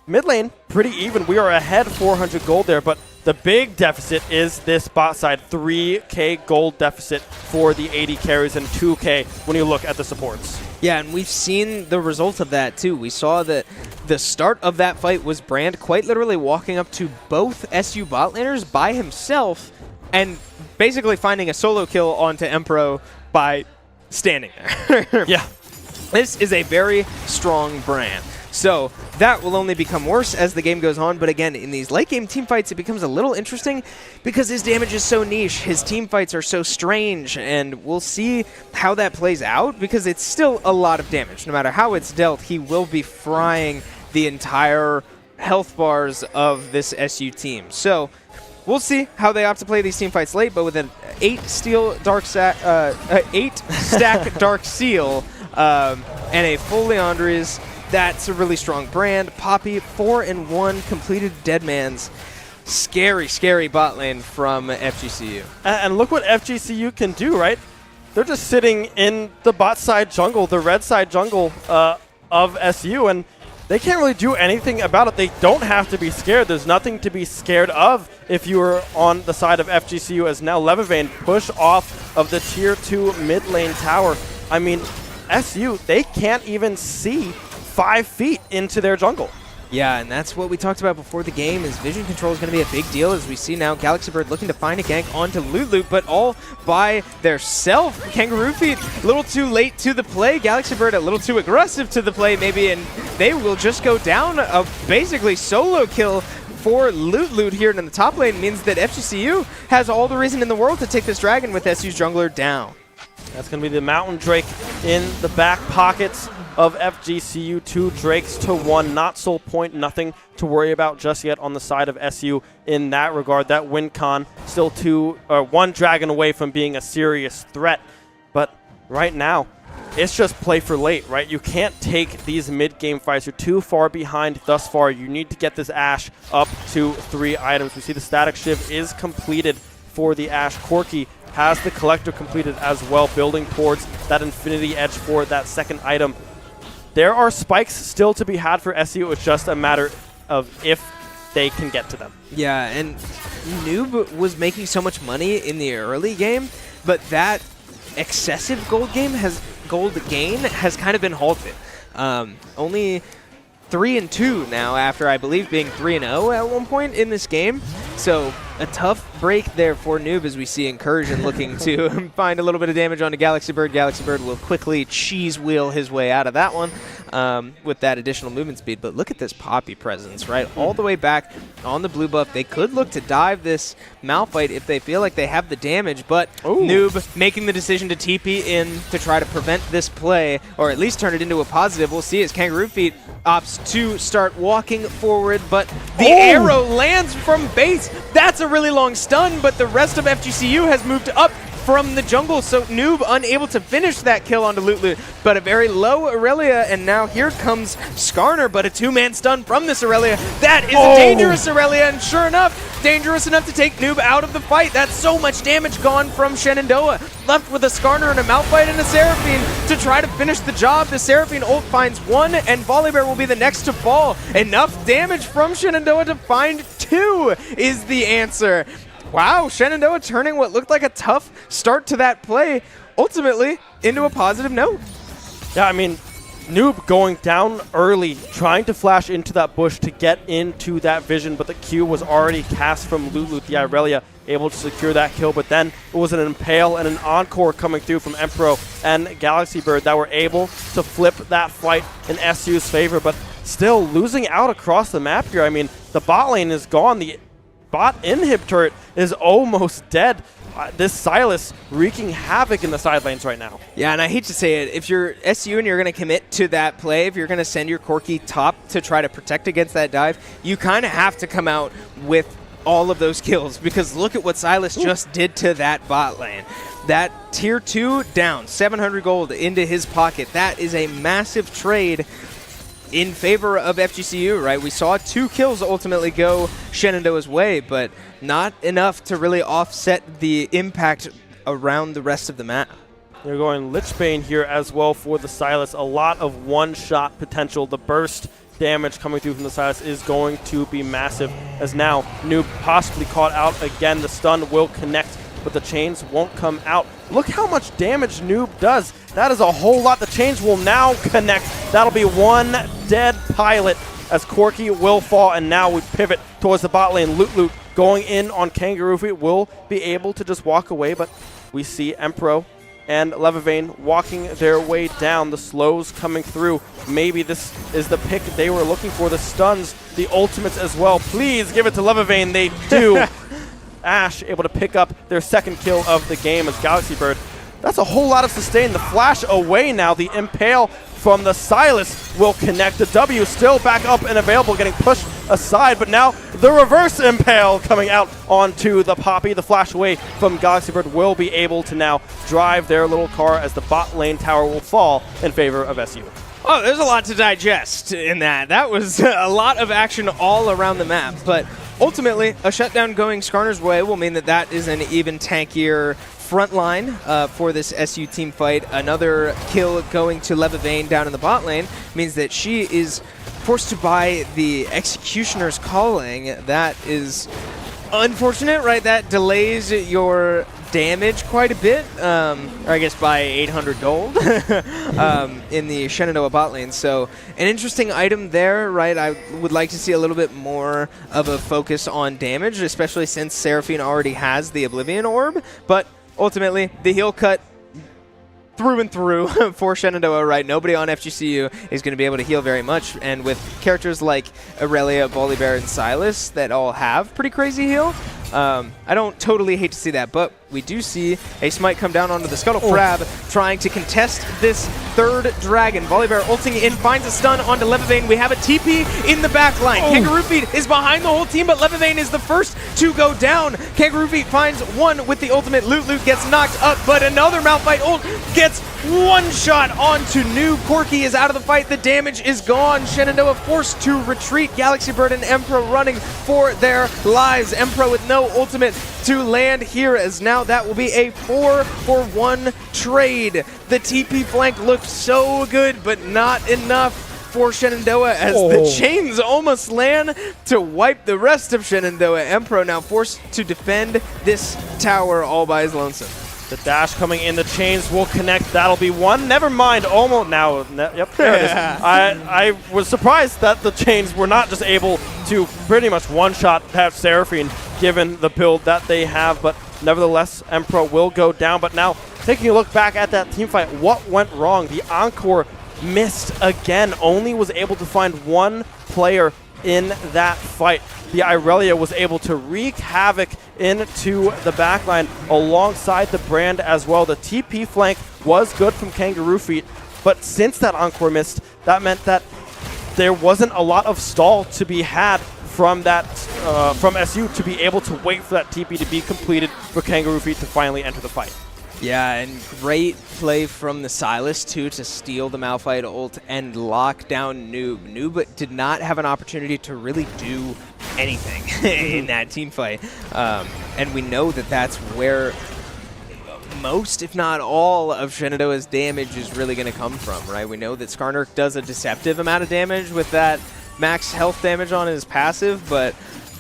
Mid lane, pretty even. We are ahead 400 gold there, but the big deficit is this bot side, 3K gold deficit for the AD carries and 2K when you look at the supports. Yeah, and we've seen the result of that too. We saw that the start of that fight was Brand quite literally walking up to both SU bot laners by himself and basically finding a solo kill onto Empro by standing there. Yeah. This is a very strong Brand. So that will only become worse as the game goes on. But again, in these late game team fights, it becomes a little interesting because his damage is so niche. His team fights are so strange. And we'll see how that plays out because it's still a lot of damage. No matter how it's dealt, he will be frying the entire health bars of this SU team. So we'll see how they opt to play these team fights late. But with an 8-stack Dark Seal and a full Leandri's, that's a really strong Brand. Poppy, 4-1 completed Deadmans. Scary, scary bot lane from FGCU. And look what FGCU can do, right? They're just sitting in the bot side jungle, the red side jungle of SU, and they can't really do anything about it. They don't have to be scared. There's nothing to be scared of if you were on the side of FGCU, as now Levivane push off of the tier 2 mid lane tower. I mean, SU, they can't even see 5 feet into their jungle. Yeah, and that's what we talked about before the game, is vision control is going to be a big deal, as we see now Galaxy Bird looking to find a gank onto Loot, but all by their self. Kangaroo Feet a little too late to the play. Galaxy Bird a little too aggressive to the play maybe, and they will just go down. A basically solo kill for Loot here in the top lane means that FGCU has all the reason in the world to take this dragon with SU's jungler down. That's going to be the Mountain Drake in the back pockets of FGCU. 2 Drakes to 1. Not soul point, nothing to worry about just yet on the side of SU in that regard. That win con still 1 dragon away from being a serious threat. But right now, it's just play for late, right? You can't take these mid-game fights. You're too far behind thus far. You need to get this Ashe up to 3 items. We see the Static Shiv is completed for the Ashe. Corki has the Collector completed as well, building towards that Infinity Edge for that second item. There are spikes still to be had for SU. It's just a matter of if they can get to them. Yeah, and Noob was making so much money in the early game, but that excessive gold gain has kind of been halted. Only 3-2 now after, I believe, being 3-0 at one point in this game. So a tough break there for Noob, as we see Incursion looking to find a little bit of damage onto Galaxy Bird. Galaxy Bird will quickly cheese wheel his way out of that one with that additional movement speed. But look at this Poppy presence, right? All the way back on the blue buff. They could look to dive this Malphite if they feel like they have the damage, but Noob making the decision to TP in to try to prevent this play, or at least turn it into a positive. We'll see as Kangaroo Feet opts to start walking forward, but the arrow lands from base. That's a really long stun, but the rest of FGCU has moved up from the jungle, so Noob unable to finish that kill onto Loot, but a very low Aurelia, and now here comes Skarner, but a 2-man stun from this Aurelia. That is a dangerous Aurelia, and sure enough, dangerous enough to take Noob out of the fight. That's so much damage gone from Shenandoah. Left with a Skarner and a Malphite and a Seraphine to try to finish the job. The Seraphine ult finds 1, and Volibear will be the next to fall. Enough damage from Shenandoah to find 2 is the answer. Wow, Shenandoah turning what looked like a tough start to that play ultimately into a positive note. Yeah, I mean, Noob going down early, trying to flash into that bush to get into that vision, but the Q was already cast from Lulu. The Irelia able to secure that kill, but then it was an Impale and an Encore coming through from Empro and Galaxy Bird that were able to flip that fight in SU's favor, but still losing out across the map here. I mean, the bot lane is gone. The bot inhib turret is almost dead. This Silas wreaking havoc in the side lanes right now. Yeah, and I hate to say it, if you're SU and you're going to commit to that play, if you're going to send your Corki top to try to protect against that dive, you kind of have to come out with all of those kills, because look at what Silas just did to that bot lane. That tier 2 down, 700 gold into his pocket. That is a massive trade in favor of FGCU, right? We saw 2 kills ultimately go Shenandoah's way, but not enough to really offset the impact around the rest of the map. They're going Lichbane here as well for the Silas. A lot of one-shot potential. The burst damage coming through from the Silas is going to be massive, as now Noob possibly caught out again. The stun will connect, but the chains won't come out. Look how much damage Noob does. That is a whole lot. The chains will now connect. That'll be one dead pilot as Corki will fall, and now we pivot towards the bot lane. Loot going in on Kangaroo Feet will be able to just walk away, but we see Empro and Levivane walking their way down. The slows coming through. Maybe this is the pick they were looking for. The stuns, the ultimates as well. Please give it to Levivane. They do. Ashe able to pick up their second kill of the game as Galaxy Bird. That's a whole lot of sustain. The flash away now. The Impale from the Silas will connect. The W still back up and available, getting pushed aside, but now the reverse Impale coming out onto the Poppy. The flash away from Galaxy Bird will be able to now drive their little car as the bot lane tower will fall in favor of SU. Oh, there's a lot to digest in that. That was a lot of action all around the map, but ultimately, a shutdown going Skarner's way will mean that that is an even tankier front line for this SU team fight. Another kill going to Levivane down in the bot lane means that she is forced to buy the Executioner's Calling. That is unfortunate, right? That delays your damage quite a bit, or I guess by 800 gold in the Shenandoah bot lane. So an interesting item there, right? I would like to see a little bit more of a focus on damage, especially since Seraphine already has the Oblivion Orb, but ultimately the heal cut through and through for Shenandoah, right? Nobody on FGCU is going to be able to heal very much, and with characters like Aurelia, Volibear, and Silas that all have pretty crazy heal, I don't totally hate to see that, but we do see a smite come down onto the Scuttle Crab, trying to contest this third dragon. Volibear ulting in, finds a stun onto Levivane. We have a TP in the back line. Kangaroo Feet is behind the whole team, but Levivane is the first to go down. Kangaroo Feet finds one with the ultimate. Loot gets knocked up, but another Malphite ult gets one shot onto Noob. Corki is out of the fight. The damage is gone. Shenandoah forced to retreat. Galaxy Bird and Empro running for their lives. Empro with no ultimate to land here, as now that will be a 4-for-1 trade. The TP flank looked so good, but not enough for Shenandoah, as the chains almost land to wipe the rest of Shenandoah. Empro now forced to defend this tower all by his lonesome. The dash coming in, the chains will connect. That'll be one. Never mind. Almost now. Yep, there it is. I was surprised that the chains were not just able to pretty much one-shot that Seraphine, given the build that they have. But nevertheless, Empro will go down. But now, taking a look back at that team fight, what went wrong? The Encore missed again. Only was able to find one player in that fight. The Irelia was able to wreak havoc into the backline alongside the Brand as well. The TP flank was good from Kangaroo Feet, but since that Encore missed, that meant that there wasn't a lot of stall to be had from that from SU to be able to wait for that TP to be completed for Kangaroo Feet to finally enter the fight. Yeah, and great play from the Silas, too, to steal the Malphite ult and lock down Noob. Noob did not have an opportunity to really do anything in that team fight. And we know that that's where most, if not all, of Shenandoah's damage is really going to come from, right? We know that Skarner does a deceptive amount of damage with that max health damage on his passive, but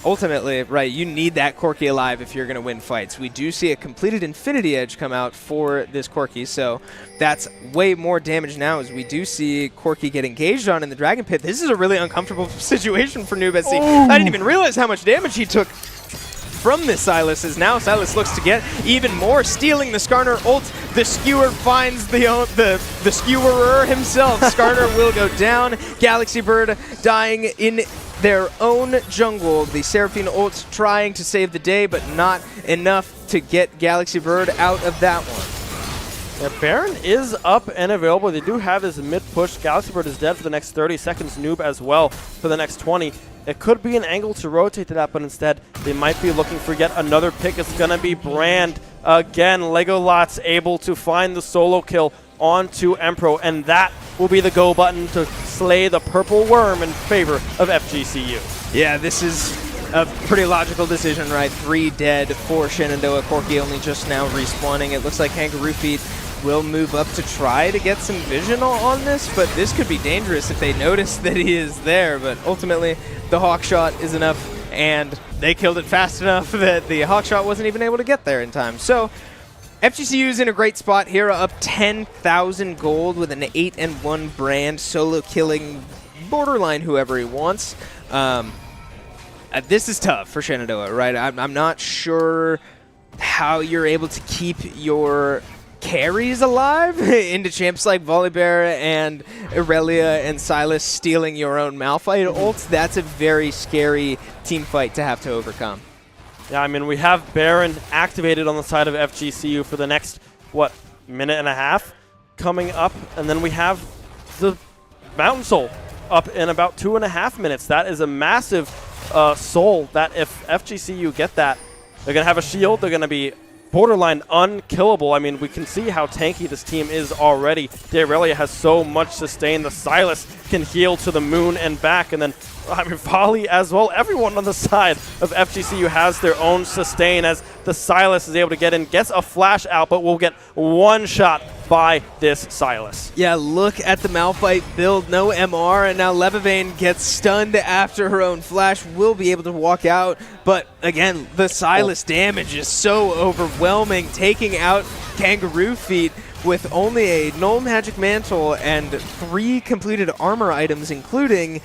ultimately, right, you need that Corki alive if you're going to win fights. We do see a completed Infinity Edge come out for this Corki, so that's way more damage now as we do see Corki get engaged on in the Dragon Pit. This is a really uncomfortable situation for Noob SC. I didn't even realize how much damage he took from this Sylas, as now Sylas looks to get even more, stealing the Skarner ult. The Skewer finds the Skewerer himself. Skarner will go down. Galaxy Bird dying in their own jungle. The Seraphine ult trying to save the day, but not enough to get Galaxy Bird out of that one. Yeah, Baron is up and available. They do have this mid-push. Galaxy Bird is dead for the next 30 seconds. Noob as well for the next 20. It could be an angle to rotate to that, but instead they might be looking for yet another pick. It's going to be Brand again. Legolot's able to find the solo kill onto Empro, and that will be the go button to slay the purple worm in favor of FGCU. Yeah, this is a pretty logical decision, right? 3 dead for Shenandoah. Corki only just now respawning. It looks like Kangaroo Feet will move up to try to get some vision on this, but this could be dangerous if they notice that he is there. But ultimately, the Hawk Shot is enough, and they killed it fast enough that the Hawk Shot wasn't even able to get there in time. So FGCU is in a great spot here, up 10,000 gold with an 8-1 Brand, solo killing borderline whoever he wants. This is tough for Shenandoah, right? I'm not sure how you're able to keep your carries alive into champs like Volibear and Irelia and Sylas stealing your own Malphite ults. That's a very scary team fight to have to overcome. Yeah, I mean, we have Baron activated on the side of FGCU for the next, minute and a half coming up, and then we have the Mountain Soul up in about 2.5 minutes. That is a massive soul that if FGCU get that, they're going to have a shield, they're going to be borderline unkillable. I mean, we can see how tanky this team is already. Irelia has so much sustain. The Sylas can heal to the moon and back, and then I mean, Volley as well. Everyone on the side of FGCU has their own sustain as the Sylas is able to get in, gets a flash out, but will get one shot by this Sylas. Yeah, look at the Malphite build. No MR, and now Levivane gets stunned after her own flash. Will be able to walk out, but again, the Sylas damage is so overwhelming, taking out Kangaroo Feet with only a Null Magic Mantle and 3 completed armor items, including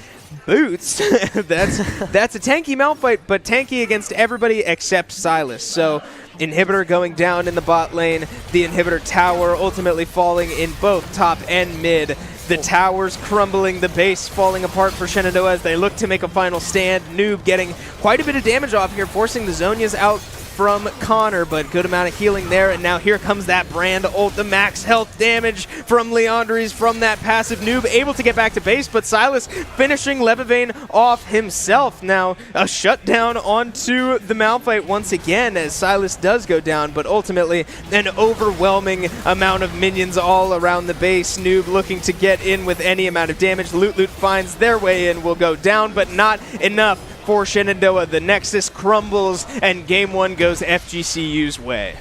boots. that's a tanky Malphite, but tanky against everybody except Sylas. So Inhibitor going down in the bot lane, the Inhibitor tower ultimately falling in both top and mid. The towers crumbling, the base falling apart for Shenandoah as they look to make a final stand. Noob getting quite a bit of damage off here, forcing the Zhonya's out from Connor, but good amount of healing there. And now here comes that Brand ult, the max health damage from Leandres from that passive. Noob able to get back to base, but Sylas finishing Levivane off himself. Now a shutdown onto the Malphite once again as Sylas does go down, but ultimately an overwhelming amount of minions all around the base. Noob looking to get in with any amount of damage. Loot finds their way in, will go down, but not enough for Shenandoah. The Nexus crumbles and game 1 goes FGCU's way.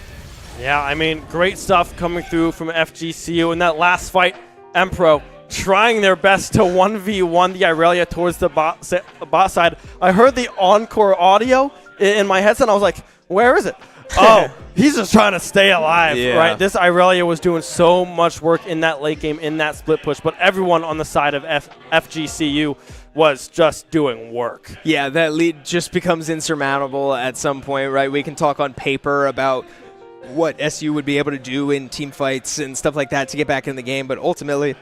Yeah, I mean, great stuff coming through from FGCU in that last fight. Empro trying their best to 1v1 the Irelia towards the bot side. I heard the encore audio in my headset, and I was like, where is it? Oh, he's just trying to stay alive, right? This Irelia was doing so much work in that late game, in that split push, but everyone on the side of FGCU was just doing work. Yeah, that lead just becomes insurmountable at some point, right? We can talk on paper about what SU would be able to do in team fights and stuff like that to get back in the game, but ultimately,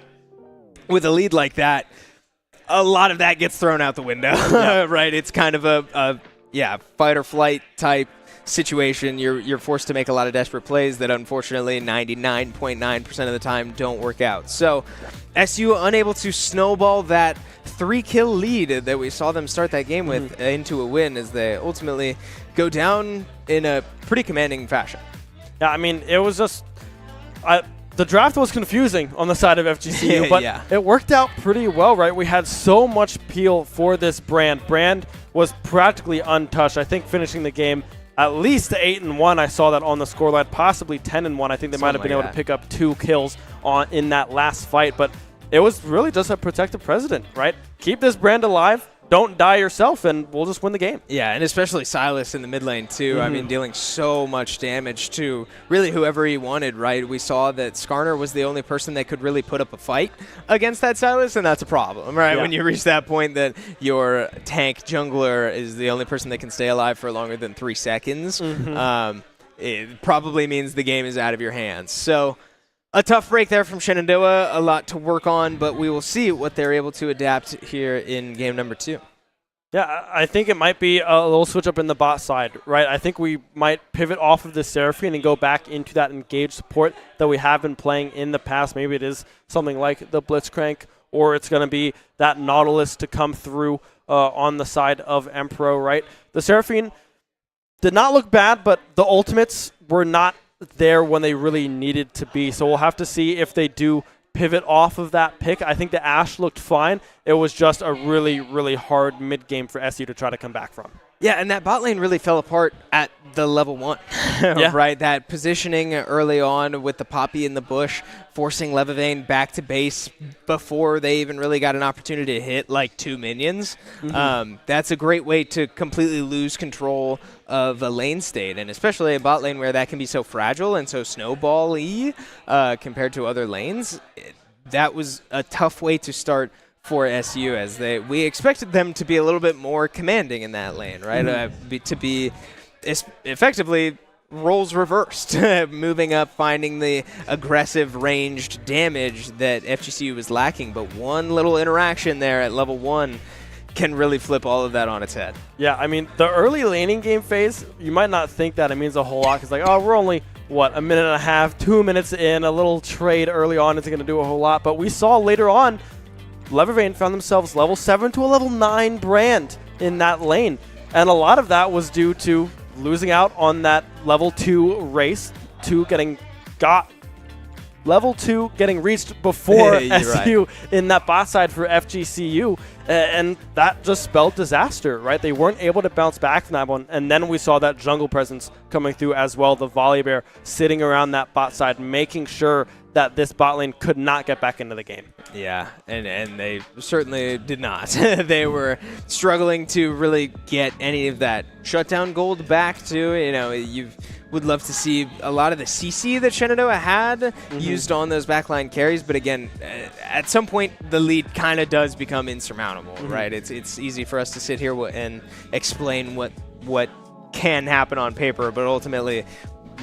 with a lead like that, a lot of that gets thrown out the window, right? It's kind of a fight or flight type situation. You're forced to make a lot of desperate plays that unfortunately 99.9% of the time don't work out. So SU unable to snowball that 3-kill lead that we saw them start that game with into a win as they ultimately go down in a pretty commanding fashion. Yeah, I mean, it was just the draft was confusing on the side of FGCU, but it worked out pretty well, right? We had so much peel for this Brand. Brand was practically untouched. I think finishing the game at least 8-1. I saw that on the scoreline, possibly 10-1. I think they might have been able to pick up 2 kills in that last fight, but it was really just a protect the president, right? Keep this Brand alive, don't die yourself, and we'll just win the game. Yeah, and especially Silas in the mid lane, too. I mean, dealing so much damage to really whoever he wanted, right? We saw that Skarner was the only person that could really put up a fight against that Silas, and that's a problem, right? Yeah. When you reach that point that your tank jungler is the only person that can stay alive for longer than 3 seconds, it probably means the game is out of your hands. So a tough break there from Shenandoah, a lot to work on, but we will see what they're able to adapt here in game number 2. Yeah, I think it might be a little switch up in the bot side, right? I think we might pivot off of the Seraphine and go back into that engaged support that we have been playing in the past. Maybe it is something like the Blitzcrank, or it's going to be that Nautilus to come through on the side of Emperor, right? The Seraphine did not look bad, but the ultimates were not there when they really needed to be. So we'll have to see if they do pivot off of that pick. I think the Ashe looked fine. It was just a really, really hard mid-game for SU to try to come back from. Yeah, and that bot lane really fell apart at the level 1, right? That positioning early on with the Poppy in the bush, forcing Levivane back to base before they even really got an opportunity to hit like 2 minions. That's a great way to completely lose control of a lane state, and especially a bot lane where that can be so fragile and so snowball-y compared to other lanes. That was a tough way to start for SU, as we expected them to be a little bit more commanding in that lane, right? To be effectively roles reversed, moving up, finding the aggressive ranged damage that FGCU was lacking. But one little interaction there at level 1 can really flip all of that on its head. Yeah, I mean, the early laning game phase, you might not think that it means a whole lot, because like, oh, we're only, what, a minute and a half, 2 minutes in, a little trade early on isn't going to do a whole lot. But we saw later on, Levivane found themselves level 7 to a level 9 brand in that lane. And a lot of that was due to losing out on that level 2 race, level 2 getting reached before SU in that bot side for FGCU. And that just spelled disaster, right? They weren't able to bounce back from that one. And then we saw that jungle presence coming through as well. The Volibear sitting around that bot side, making sure that this bot lane could not get back into the game. Yeah, and they certainly did not. They were struggling to really get any of that shutdown gold back too. You know, you would love to see a lot of the CC that Shenandoah had used on those backline carries, but again, at some point the lead kind of does become insurmountable, right? It's easy for us to sit here and explain what can happen on paper, but ultimately,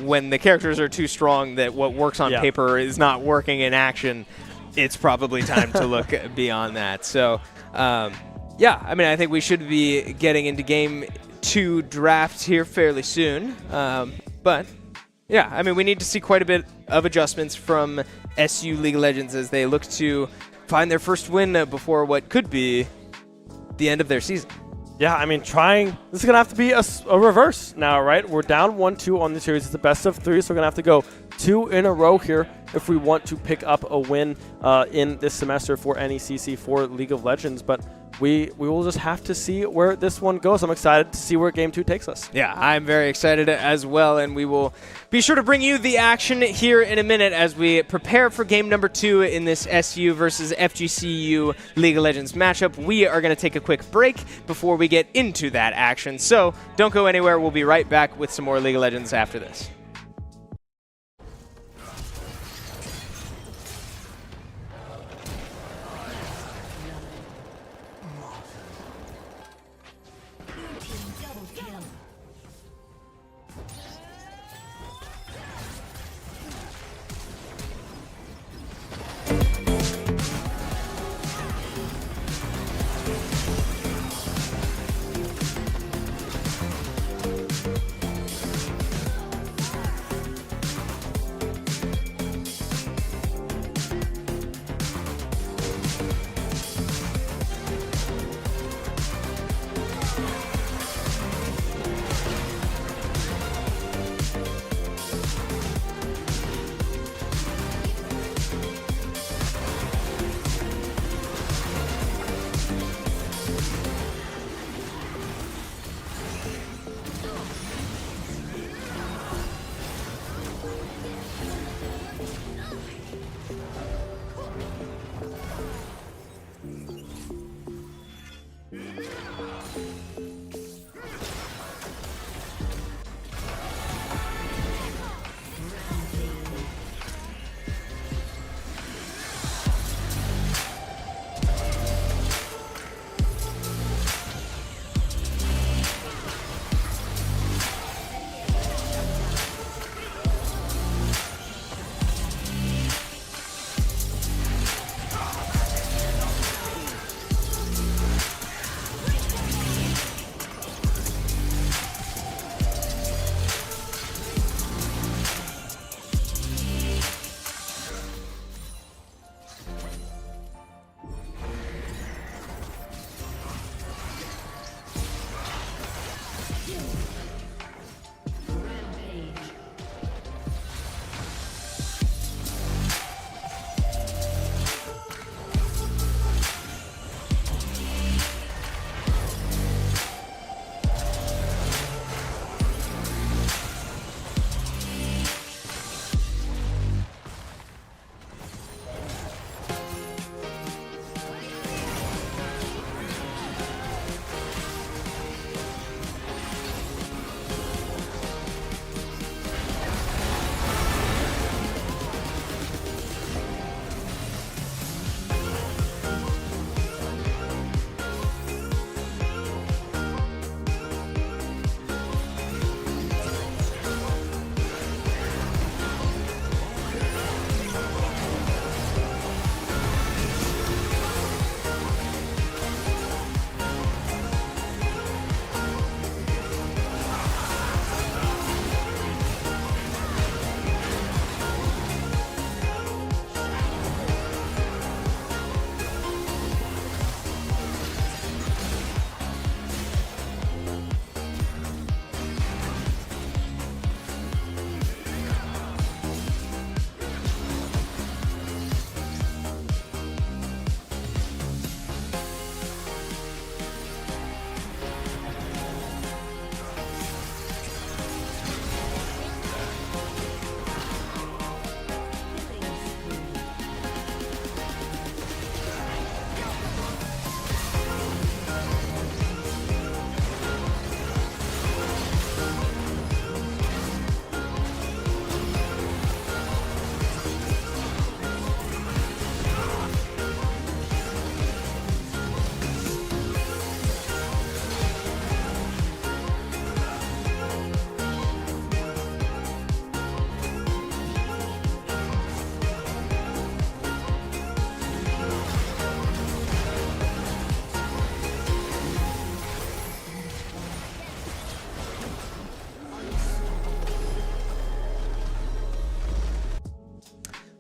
when the characters are too strong that what works on paper is not working in action, it's probably time to look beyond that. So, yeah, I mean, I think we should be getting into Game 2 draft here fairly soon. But, yeah, I mean, we need to see quite a bit of adjustments from SU League of Legends as they look to find their first win before what could be the end of their season. Yeah, I mean, this is going to have to be a reverse now, right? We're down 1-2 on the series. It's the best of 3, so we're going to have to go 2 in a row here if we want to pick up a win in this semester for NECC for League of Legends. But we will just have to see where this one goes. I'm excited to see where Game 2 takes us. Yeah, I'm very excited as well, and we will be sure to bring you the action here in a minute as we prepare for game number 2 in this SU versus FGCU League of Legends matchup. We are going to take a quick break before we get into that action, so don't go anywhere. We'll be right back with some more League of Legends after this.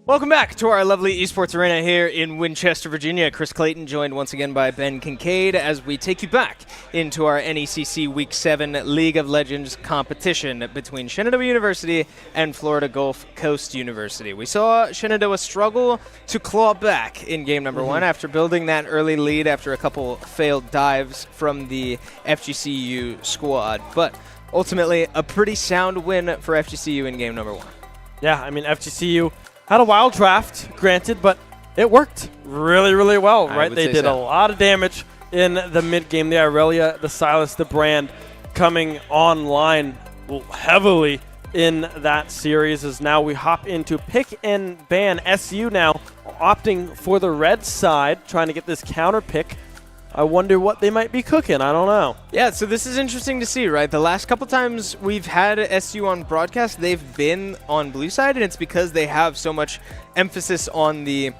Welcome back to our lovely esports arena here in Winchester, Virginia. Chris Clayton joined once again by Ben Kincaid as we take you back into our NECC Week 7 League of Legends competition between Shenandoah University and Florida Gulf Coast University. We saw Shenandoah struggle to claw back in game number 1 after building that early lead after a couple failed dives from the FGCU squad. But ultimately, a pretty sound win for FGCU in game number 1. Yeah, I mean, FGCU had a wild draft, granted, but it worked really, really well, right? They did a lot of damage in the mid-game. The Irelia, the Silas, the Brand coming online heavily in that series as now we hop into pick and ban. SU now opting for the red side, trying to get this counter pick. I wonder what they might be cooking. I don't know. Yeah, so this is interesting to see, right? The last couple times we've had SU on broadcast, they've been on blue side, and it's because they have so much emphasis on the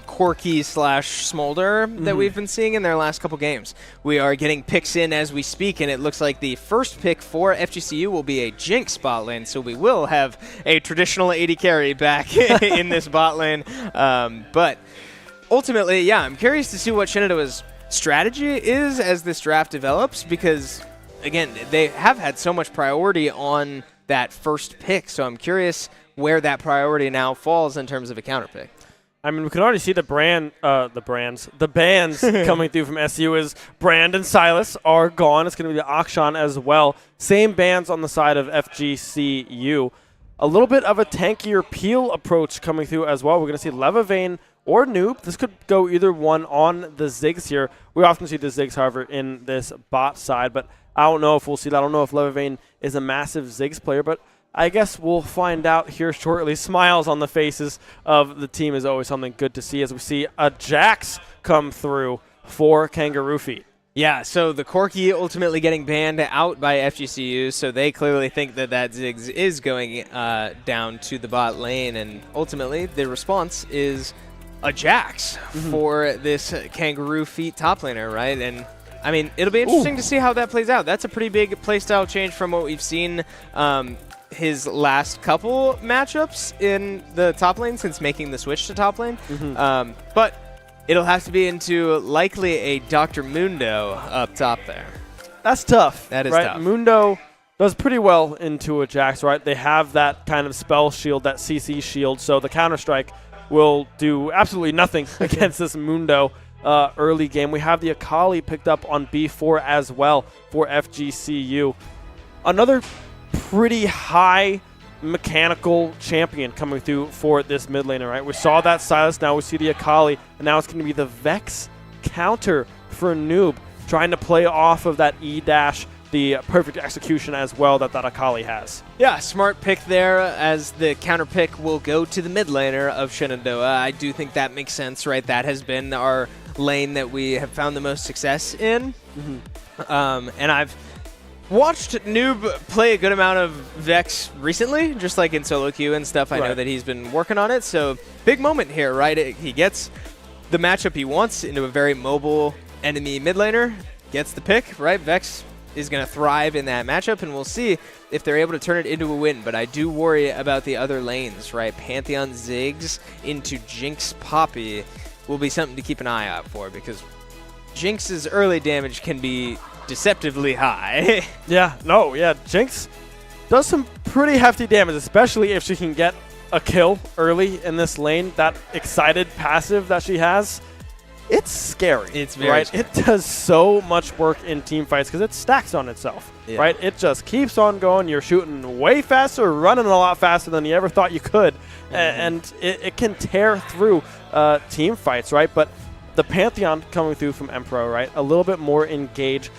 Corky / Smolder that we've been seeing in their last couple games. We are getting picks in as we speak, and it looks like the first pick for FGCU will be a Jinx bot lane, so we will have a traditional AD carry back in this bot lane. But ultimately, yeah, I'm curious to see what Shenandoah's strategy is as this draft develops, because again, they have had so much priority on that first pick, so I'm curious where that priority now falls in terms of a counter pick. I mean, we can already see the bans coming through from SU is Brand and Silas are gone. It's going to be the Akshan as well. Same bans on the side of FGCU. A little bit of a tankier peel approach coming through as well. We're going to see Levavane or Noob. This could go either one on the Ziggs here. We often see the Ziggs, however, in this bot side, but I don't know if we'll see that. I don't know if Levavane is a massive Ziggs player, but I guess we'll find out here shortly. Smiles on the faces of the team is always something good to see as we see a Jax come through for Kangaroo Feet. Yeah, so the Corky ultimately getting banned out by FGCU, so they clearly think that Ziggs is going down to the bot lane, and ultimately the response is a Jax for this Kangaroo Feet top laner, right? And I mean, it'll be interesting to see how that plays out. That's a pretty big playstyle change from what we've seen his last couple matchups in the top lane since making the switch to top lane. But it'll have to be into likely a Dr. Mundo up top there. That's tough. That is right? tough. Mundo does pretty well into a Jax, right? They have that kind of spell shield, that CC shield, so the Counter-Strike will do absolutely nothing against this Mundo early game. We have the Akali picked up on B4 as well for FGCU. Another pretty high mechanical champion coming through for this mid laner, right? We saw that Silas, now we see the Akali, and now it's going to be the Vex counter for Noob, trying to play off of that E-dash, the perfect execution as well that Akali has. Yeah, smart pick there, as the counter pick will go to the mid laner of Shenandoah. I do think that makes sense, right? That has been our lane that we have found the most success in. And I've watched Noob play a good amount of Vex recently, just like in solo queue and stuff. I know that he's been working on it, so big moment here, right? He gets the matchup he wants into a very mobile enemy mid laner, gets the pick, right? Vex is going to thrive in that matchup, and we'll see if they're able to turn it into a win. But I do worry about the other lanes, right? Pantheon Ziggs into Jinx Poppy will be something to keep an eye out for, because Jinx's early damage can be deceptively high. Jinx does some pretty hefty damage, especially if she can get a kill early in this lane. That excited passive that she has, it's scary. It's very scary. It does so much work in team fights because it stacks on itself, right? It just keeps on going. You're shooting way faster, running a lot faster than you ever thought you could, and it can tear through team fights, right? But the Pantheon coming through from Emperor, right? A little bit more engaged,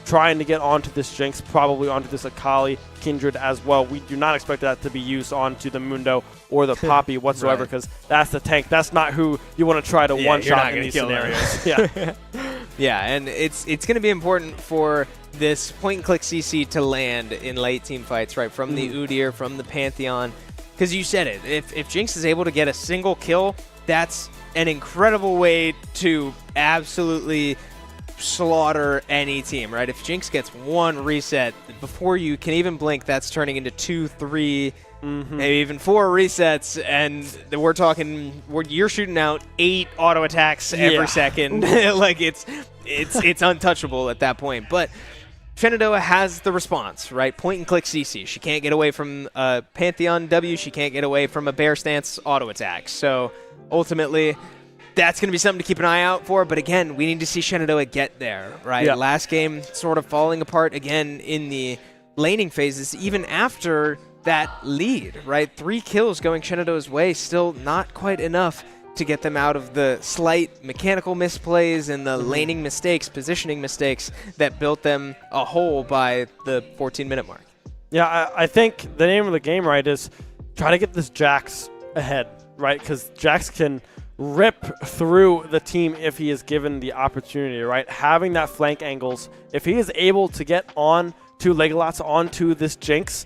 trying to get onto this Jinx, probably onto this Akali Kindred as well. We do not expect that to be used onto the Mundo or the Poppy whatsoever, because that's the tank. That's not who you want to try to one-shot in these scenarios. Yeah, and it's going to be important for this point-and-click CC to land in late team fights, right, from the Udyr, from the Pantheon, because you said it. If Jinx is able to get a single kill, that's an incredible way to absolutely slaughter any team, right? If Jinx gets one reset before you can even blink, that's turning into 2, 3 maybe even 4 resets, and you're shooting out 8 auto attacks every second. Like it's untouchable at that point. But Shenandoah has the response, right? Point and click CC. She can't get away from a Pantheon W. She can't get away from a Bear Stance auto attack. So ultimately, that's going to be something to keep an eye out for. But again, we need to see Shenandoah get there, right? Yeah. Last game sort of falling apart again in the laning phases, even after that lead, right? 3 kills going Shenandoah's way, still not quite enough to get them out of the slight mechanical misplays and the laning mistakes, positioning mistakes that built them a hole by the 14-minute mark. Yeah, I think the name of the game, right, is try to get this Jax ahead, right? Because Jax can rip through the team if he is given the opportunity, right? Having that flank angles, if he is able to get on to Legolas, onto this Jinx,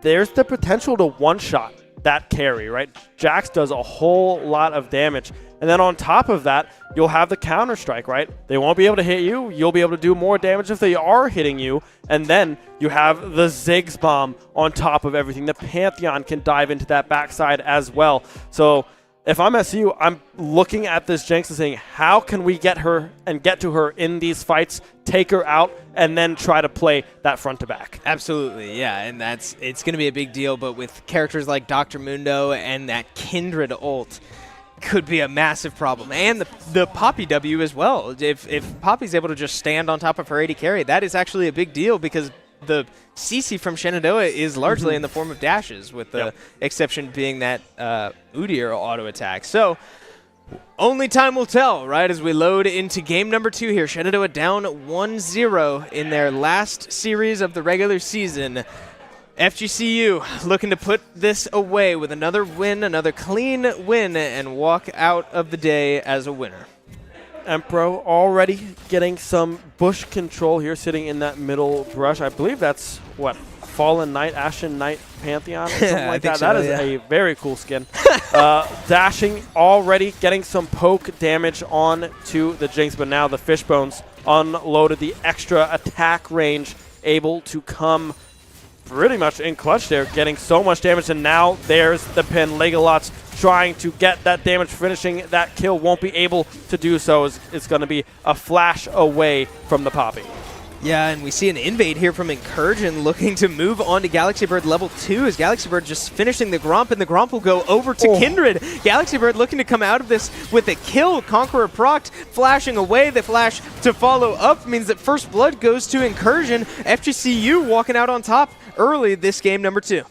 there's the potential to one-shot that carry, right? Jax does a whole lot of damage. And then on top of that, you'll have the counter-strike, right? They won't be able to hit you. You'll be able to do more damage if they are hitting you. And then you have the Ziggs bomb on top of everything. The Pantheon can dive into that backside as well. So if I'm SU, I'm looking at this Jinx and saying, how can we get her and get to her in these fights, take her out, and then try to play that front to back? Absolutely, yeah, and it's going to be a big deal, but with characters like Dr. Mundo and that Kindred ult, could be a massive problem. And the Poppy W as well. If Poppy's able to just stand on top of her AD carry, that is actually a big deal because the CC from Shenandoah is largely in the form of dashes, with the exception being that Udyr auto attack. So only time will tell, right, as we load into game number 2 here. Shenandoah down 1-0 in their last series of the regular season. FGCU looking to put this away with another win, another clean win, and walk out of the day as a winner. Empro already getting some bush control here, sitting in that middle brush. I believe that's, what, Fallen Knight, Ashen Knight Pantheon, or something like that. So, that is a very cool skin. Dashing already, getting some poke damage on to the Jinx, but now the Fishbones unloaded the extra attack range, able to come pretty much in clutch there, getting so much damage, and now there's the pin. Legolas trying to get that damage, finishing that kill, won't be able to do so. It's going to be a flash away from the Poppy. Yeah, and we see an invade here from Incursion looking to move on to Galaxy Bird level 2 as Galaxy Bird just finishing the Gromp, and the Gromp will go over to Kindred. Galaxy Bird looking to come out of this with a kill. Conqueror procced, flashing away. The flash to follow up means that first blood goes to Incursion. FGCU walking out on top early this game number 2.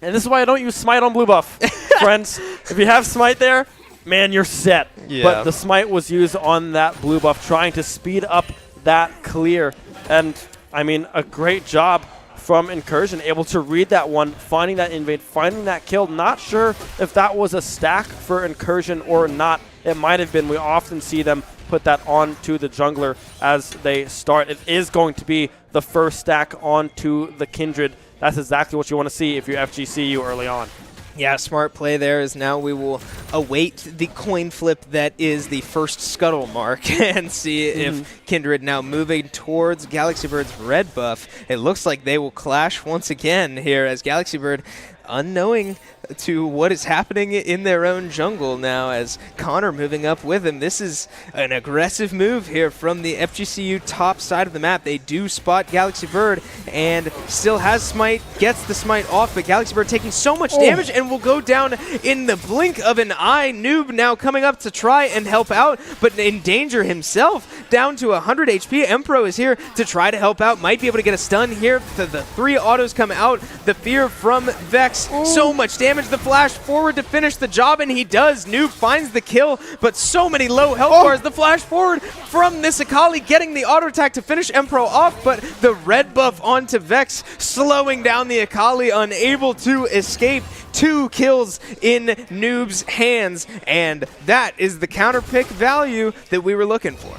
And this is why I don't use Smite on blue buff. Friends, if you have Smite there, man, you're set. Yeah. But the Smite was used on that blue buff, trying to speed up that clear. And, I mean, a great job from Incursion, able to read that one, finding that invade, finding that kill. Not sure if that was a stack for Incursion or not. It might have been. We often see them put that onto the jungler as they start. It is going to be the first stack onto the Kindred. That's exactly what you want to see if you're FGCU early on. Yeah, smart play there, as now we will await the coin flip that is the first scuttle mark and see if Kindred now moving towards Galaxy Bird's red buff. It looks like they will clash once again here as Galaxy Bird, unknowing to what is happening in their own jungle now, as Connor moving up with him. This is an aggressive move here from the FGCU top side of the map. They do spot Galaxy Bird and still has Smite, gets the Smite off, but Galaxy Bird taking so much damage and will go down in the blink of an eye. Noob now coming up to try and help out, but in danger himself, down to 100 HP. Empro is here to try to help out, might be able to get a stun here. The 3 autos come out, the fear from Vex, so much damage. The flash forward to finish the job, and he does. Noob finds the kill, but so many low health bars. The flash forward from this Akali, getting the auto attack to finish Empro off, but the red buff onto Vex, slowing down the Akali, unable to escape. 2 kills in Noob's hands, and that is the counter pick value that we were looking for.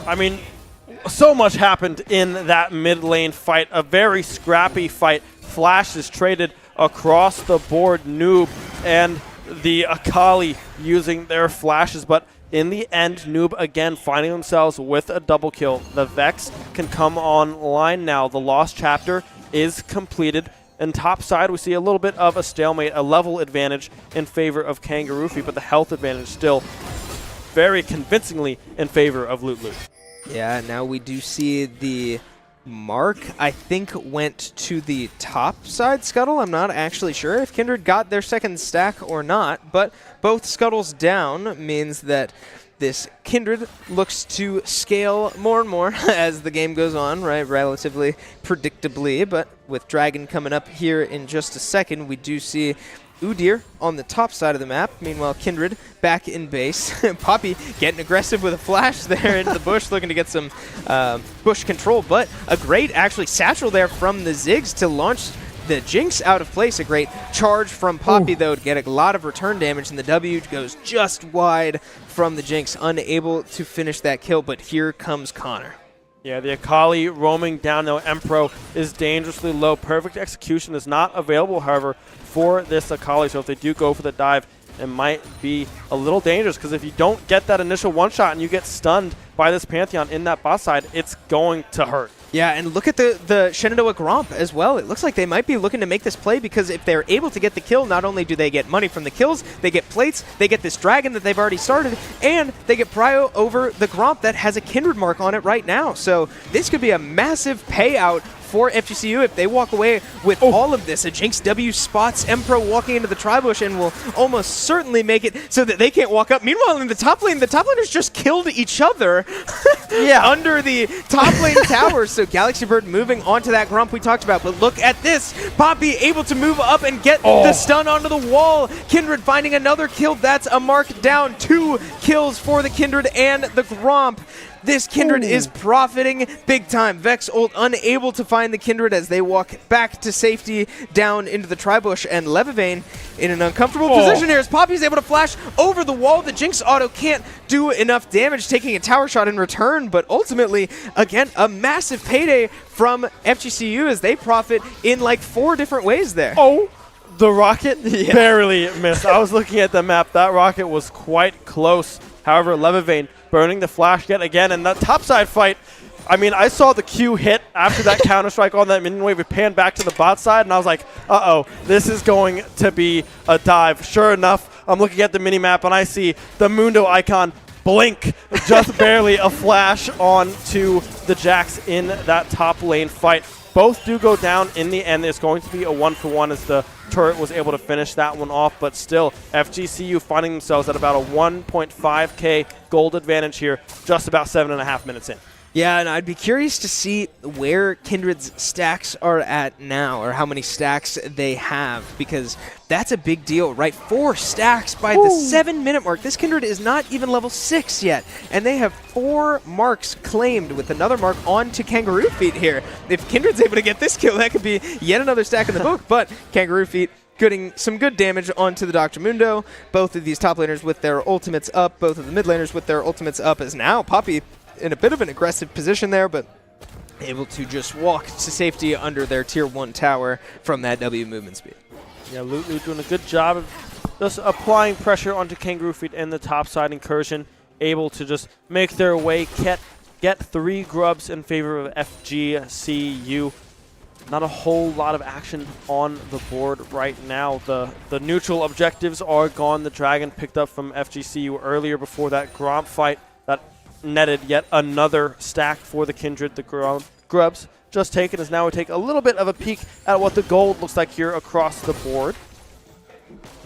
I mean, so much happened in that mid lane fight. A very scrappy fight. Flash is traded across the board. Noob and the Akali using their flashes, but in the end, Noob again finding themselves with a double kill. The Vex can come online now. The Lost Chapter is completed. And top side, we see a little bit of a stalemate, a level advantage in favor of Kangaroo Feet, but the health advantage still very convincingly in favor of Loot Loot. Yeah, now we do see the mark, I think, went to the top side scuttle. I'm not actually sure if Kindred got their second stack or not, but both scuttles down means that this Kindred looks to scale more and more as the game goes on, right? Relatively predictably, but with Dragon coming up here in just a second, we do see Udyr on the top side of the map. Meanwhile, Kindred back in base. Poppy getting aggressive with a flash there into the bush, looking to get some bush control, but a great, actually, satchel there from the Ziggs to launch the Jinx out of place. A great charge from Poppy, though, to get a lot of return damage, and the W goes just wide from the Jinx, unable to finish that kill, but here comes Connor. Yeah, the Akali roaming down, though. Empro is dangerously low. Perfect execution is not available, however, for this Akali, so if they do go for the dive, it might be a little dangerous, because if you don't get that initial one-shot and you get stunned by this Pantheon in that bot side, it's going to hurt. Yeah, and look at the Shenandoah Gromp as well. It looks like they might be looking to make this play, because if they're able to get the kill, not only do they get money from the kills, they get plates, they get this dragon that they've already started, and they get prio over the Gromp that has a Kindred mark on it right now. So this could be a massive payout for FGCU if they walk away with all of this. A Jinx W spots Empro walking into the Tribush and will almost certainly make it so that they can't walk up. Meanwhile, in the top lane, the top laners just killed each other under the top lane towers. So Galaxy Bird moving onto that Grump we talked about. But look at this. Poppy able to move up and get the stun onto the wall. Kindred finding another kill. That's a mark down. 2 kills for the Kindred and the Gromp. This Kindred is profiting big time. Vex ult unable to find the Kindred as they walk back to safety down into the Tribush, and Levivane in an uncomfortable position here as Poppy's able to flash over the wall. The Jinx auto can't do enough damage, taking a tower shot in return, but ultimately, again, a massive payday from FGCU as they profit in like 4 different ways there. The rocket barely missed. I was looking at the map. That rocket was quite close. However, Levivane burning the flash yet again, and that topside fight, I mean, I saw the Q hit after that Counter-Strike on that minion wave. It panned back to the bot side, and I was like, uh-oh, this is going to be a dive. Sure enough, I'm looking at the mini-map, and I see the Mundo icon blink, just barely a flash onto the Jax in that top lane fight. Both do go down in the end. It's going to be a 1-for-1 as the turret was able to finish that one off, but still, FGCU finding themselves at about a 1.5k gold advantage here, just about 7.5 minutes in. Yeah, and I'd be curious to see where Kindred's stacks are at now, or how many stacks they have, because that's a big deal, right? 4 stacks by the 7-minute mark. This Kindred is not even level 6 yet, and they have 4 marks claimed with another mark on to Kangaroo Feet here. If Kindred's able to get this kill, that could be yet another stack in the book, but Kangaroo Feet getting some good damage onto the Dr. Mundo. Both of these top laners with their ultimates up, both of the mid laners with their ultimates up, as now Poppy in a bit of an aggressive position there, but able to just walk to safety under their tier 1 tower from that W movement speed. Yeah, Loot doing a good job of just applying pressure onto Kangaroo Feet in the topside incursion, able to just make their way, get 3 grubs in favor of FGCU. Not a whole lot of action on the board right now. The neutral objectives are gone. The Dragon picked up from FGCU earlier before that Gromp fight that netted yet another stack for the Kindred. The grubs just taken, as now we take a little bit of a peek at what the gold looks like here across the board.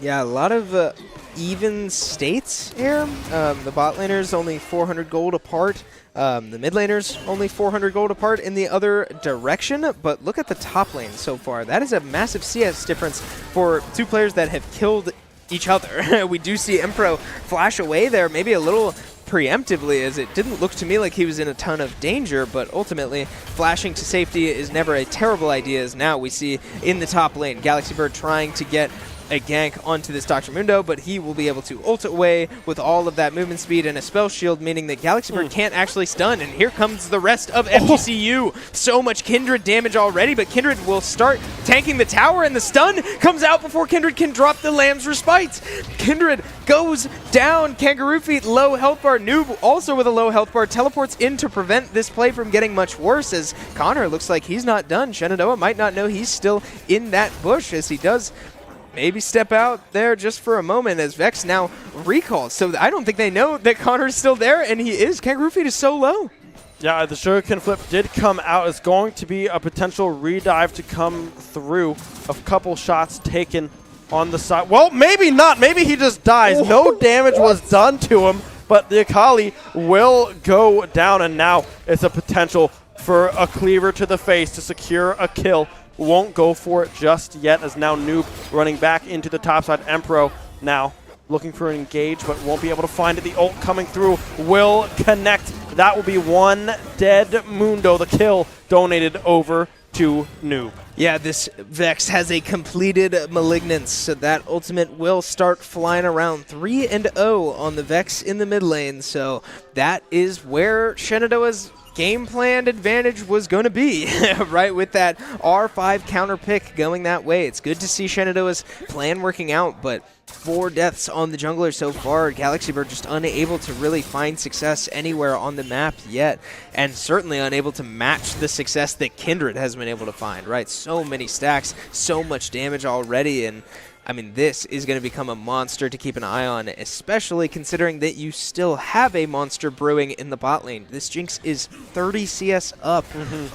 Yeah, a lot of even states here. The bot laners only 400 gold apart. The mid laners only 400 gold apart in the other direction. But look at the top lane so far. That is a massive CS difference for 2 players that have killed each other. We do see Empro flash away there, maybe a little preemptively, as it didn't look to me like he was in a ton of danger, but ultimately flashing to safety is never a terrible idea, as now we see in the top lane Galaxy Bird trying to get a gank onto this Dr. Mundo, but he will be able to ult away with all of that movement speed and a spell shield, meaning that Galaxy Bird can't actually stun. And here comes the rest of FGCU. So much Kindred damage already, but Kindred will start tanking the tower, and the stun comes out before Kindred can drop the Lamb's Respite. Kindred goes down. Kangaroo Feet, low health bar. Noob also with a low health bar, teleports in to prevent this play from getting much worse, as Connor looks like he's not done. Shenandoah might not know he's still in that bush, as he does maybe step out there just for a moment, as Vex now recalls. So I don't think they know that Connor's still there, and he is. Kangaroo Feet is so low. Yeah, the Sugarcane Flip did come out. It's going to be a potential redive to come through. A couple shots taken on the side. Well, maybe not. Maybe he just dies. Whoa. No damage was done to him, but the Akali will go down, and now it's a potential for a cleaver to the face to secure a kill. Won't go for it just yet, as now Noob running back into the top side. Empro now looking for an engage, but won't be able to find it. The ult coming through will connect. That will be one dead Mundo. The kill donated over to Noob. Yeah, this Vex has a completed Malignance, so that ultimate will start flying around. 3-0 on the Vex in the mid lane, so that is where Shenandoah's game planned advantage was going to be, right, with that R5 counter pick going that way. It's good to see Shenandoah's plan working out, but 4 deaths on the jungler so far. Galaxy Bird just unable to really find success anywhere on the map yet, and certainly unable to match the success that Kindred has been able to find, right? So many stacks, so much damage already, and I mean, this is going to become a monster to keep an eye on, especially considering that you still have a monster brewing in the bot lane. This Jinx is 30 CS up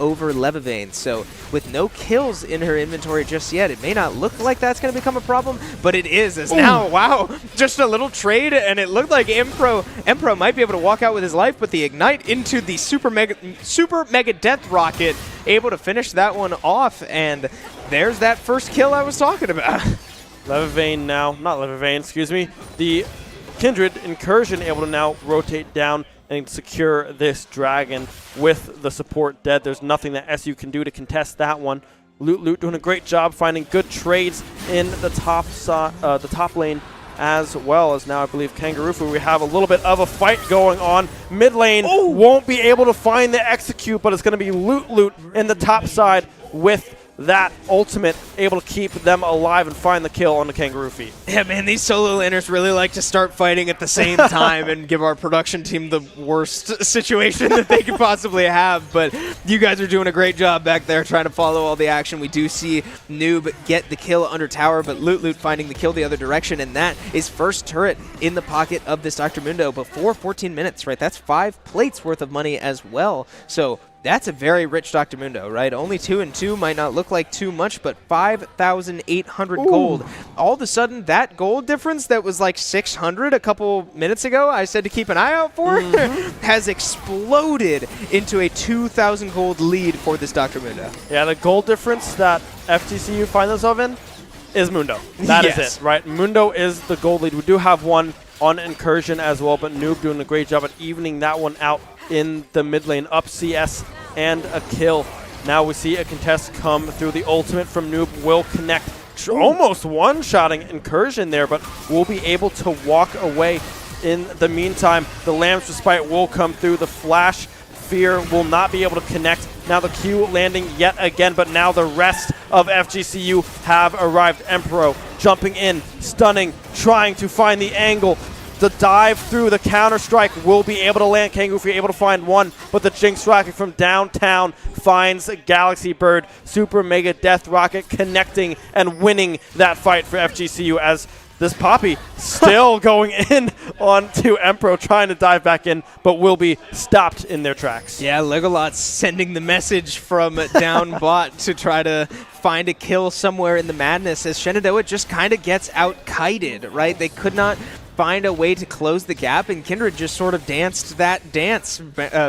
over Levivane, so with no kills in her inventory just yet, it may not look like that's going to become a problem, but it is, as now, wow, just a little trade, and it looked like Empro might be able to walk out with his life, but the Ignite into the super mega death rocket, able to finish that one off, and there's that first kill I was talking about. Levivane now, not Levivane, excuse me. The Kindred Incursion able to now rotate down and secure this dragon with the support dead. There's nothing that SU can do to contest that one. Loot doing a great job finding good trades in the top lane, as well as now I believe Kangaroo. We have a little bit of a fight going on. Mid lane won't be able to find the execute, but it's going to be Loot in the top side with that ultimate able to keep them alive and find the kill on the Kangaroo Feet. Yeah, man, these solo laners really like to start fighting at the same time and give our production team the worst situation that they could possibly have. But you guys are doing a great job back there trying to follow all the action. We do see Noob get the kill under tower, but Loot finding the kill the other direction, and that is first turret in the pocket of this Dr. Mundo before 14 minutes, right? That's 5 plates worth of money as well. So that's a very rich Dr. Mundo, right? Only 2 and 2 might not look like too much, but 5,800 gold. All of a sudden, that gold difference that was like 600 a couple minutes ago, I said to keep an eye out for, has exploded into a 2,000 gold lead for this Dr. Mundo. Yeah, the gold difference that FGCU find themselves in is Mundo. That is it, right? Mundo is the gold lead. We do have one on Incursion as well, but Noob doing a great job at evening that one out in the mid lane, up CS and a kill. Now we see a contest come through. The ultimate from Noob will connect, almost one-shotting Incursion there, but will be able to walk away. In the meantime, the Lamb's Respite will come through. The Flash Fear will not be able to connect. Now the Q landing yet again, but now the rest of FGCU have arrived. Empro jumping in, stunning, trying to find the angle. The dive through the counter-strike will be able to land. Kangaroo able to find one, but the Jinx rocket from downtown finds Galaxy Bird. Super Mega Death Rocket connecting and winning that fight for FGCU, as this Poppy still going in onto Empro, trying to dive back in, but will be stopped in their tracks. Yeah, Legolas sending the message from down bot to try to find a kill somewhere in the madness, as Shenandoah just kind of gets out-kited, right? They could not find a way to close the gap, and Kindred just sort of danced that dance,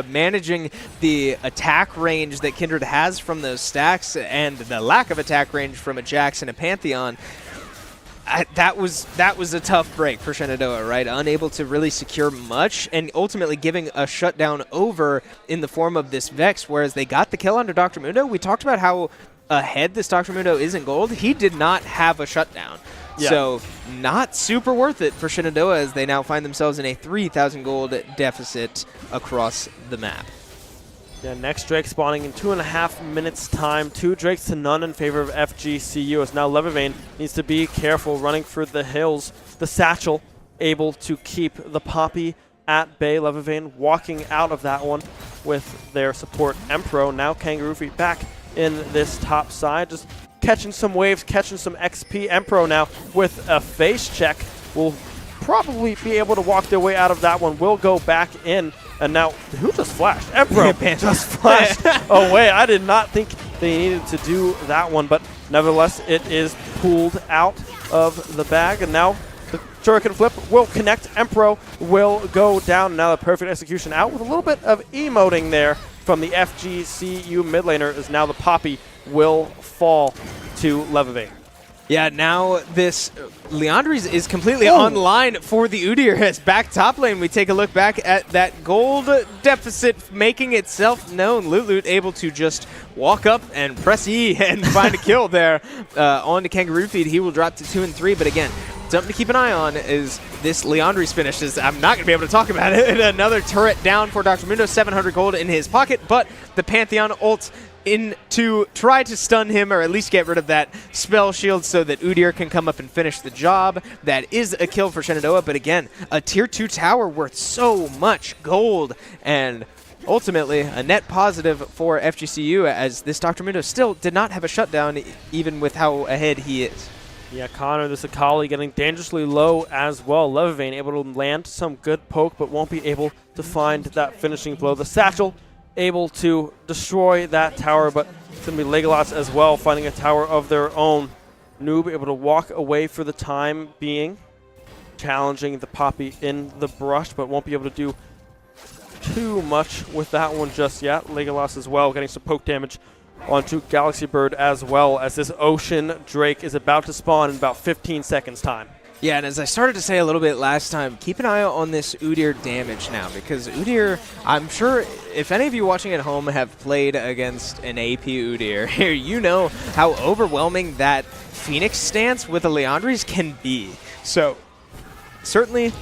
managing the attack range that Kindred has from those stacks and the lack of attack range from a Jax and a Pantheon. That was a tough break for Shenandoah, right? Unable to really secure much, and ultimately giving a shutdown over in the form of this Vex, whereas they got the kill under Dr. Mundo. We talked about how ahead this Dr. Mundo is in gold. He did not have a shutdown. Yeah. So not super worth it for Shenandoah as they now find themselves in a 3,000 gold deficit across the map. Yeah, next Drake spawning in 2.5 minutes time. 2 Drakes to none in favor of FGCU as now Levivane needs to be careful running for the hills. The Satchel able to keep the Poppy at bay. Levivane walking out of that one with their support Empro. Now Kangaroo Feet back in this top side, just catching some waves, catching some XP. Empro now with a face check will probably be able to walk their way out of that one. Will go back in. And now, who just flashed? Empro just flashed away. I did not think they needed to do that one, but nevertheless, it is pulled out of the bag. And now the Shuriken Flip will connect. Empro will go down. Now the perfect execution out with a little bit of emoting there from the FGCU mid laner as now the Poppy will fall to Levivane. Yeah, now this Leandri's is completely online for the Udyr. As back top lane, we take a look back at that gold deficit making itself known. Loot able to just walk up and press E and find a kill there on the Kangaroo Feed. He will drop to 2 and 3, but again, something to keep an eye on is this Leandri's finish. I'm not going to be able to talk about it. Another turret down for Dr. Mundo, 700 gold in his pocket, but the Pantheon ult in to try to stun him or at least get rid of that spell shield so that Udyr can come up and finish the job. That is a kill for Shenandoah, but again, a tier 2 tower worth so much gold and ultimately a net positive for FGCU as this Dr. Mundo still did not have a shutdown even with how ahead he is. Yeah, Connor, this Akali getting dangerously low as well. Levivane able to land some good poke but won't be able to find that finishing blow. The Satchel able to destroy that tower, but it's going to be Legolas as well, finding a tower of their own. Noob able to walk away for the time being, challenging the Poppy in the brush, but won't be able to do too much with that one just yet. Legolas as well, getting some poke damage onto Galaxy Bird as well as this Ocean Drake is about to spawn in about 15 seconds time. Yeah, and as I started to say a little bit last time, keep an eye on this Udyr damage now, because Udyr, I'm sure if any of you watching at home have played against an AP Udyr, you know how overwhelming that Phoenix stance with the Leandri's can be. So, certainly,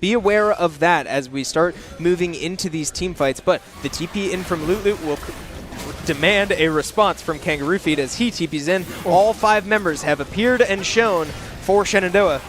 be aware of that as we start moving into these team fights, but the TP in from Loot will demand a response from Kangaroo Feet as he TPs in. All 5 members have appeared and shown for Shenandoah,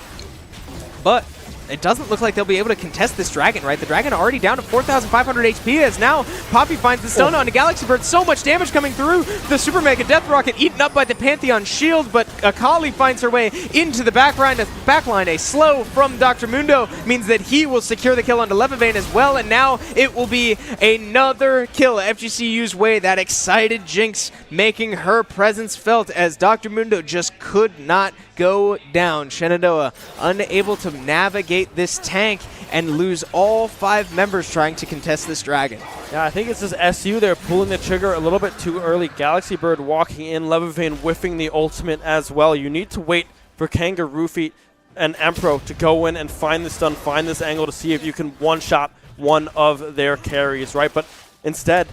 but it doesn't look like they'll be able to contest this dragon, right? The dragon already down to 4,500 HP as now Poppy finds the stun onto Galaxy Bird. So much damage coming through. The Super Mega Death Rocket eaten up by the Pantheon shield, but Akali finds her way into the backline. A slow from Dr. Mundo means that he will secure the kill onto Levivane as well, and now it will be another kill FGCU's way. That excited Jinx making her presence felt as Dr. Mundo just could not go down. Shenandoah unable to navigate this tank and lose all 5 members trying to contest this dragon. Yeah, I think it's this SU. They're pulling the trigger a little bit too early. Galaxy Bird walking in, Levivane whiffing the ultimate as well. You need to wait for Kangaroo Feet and Empro to go in and find this stun, find this angle to see if you can one-shot one of their carries, right? But instead,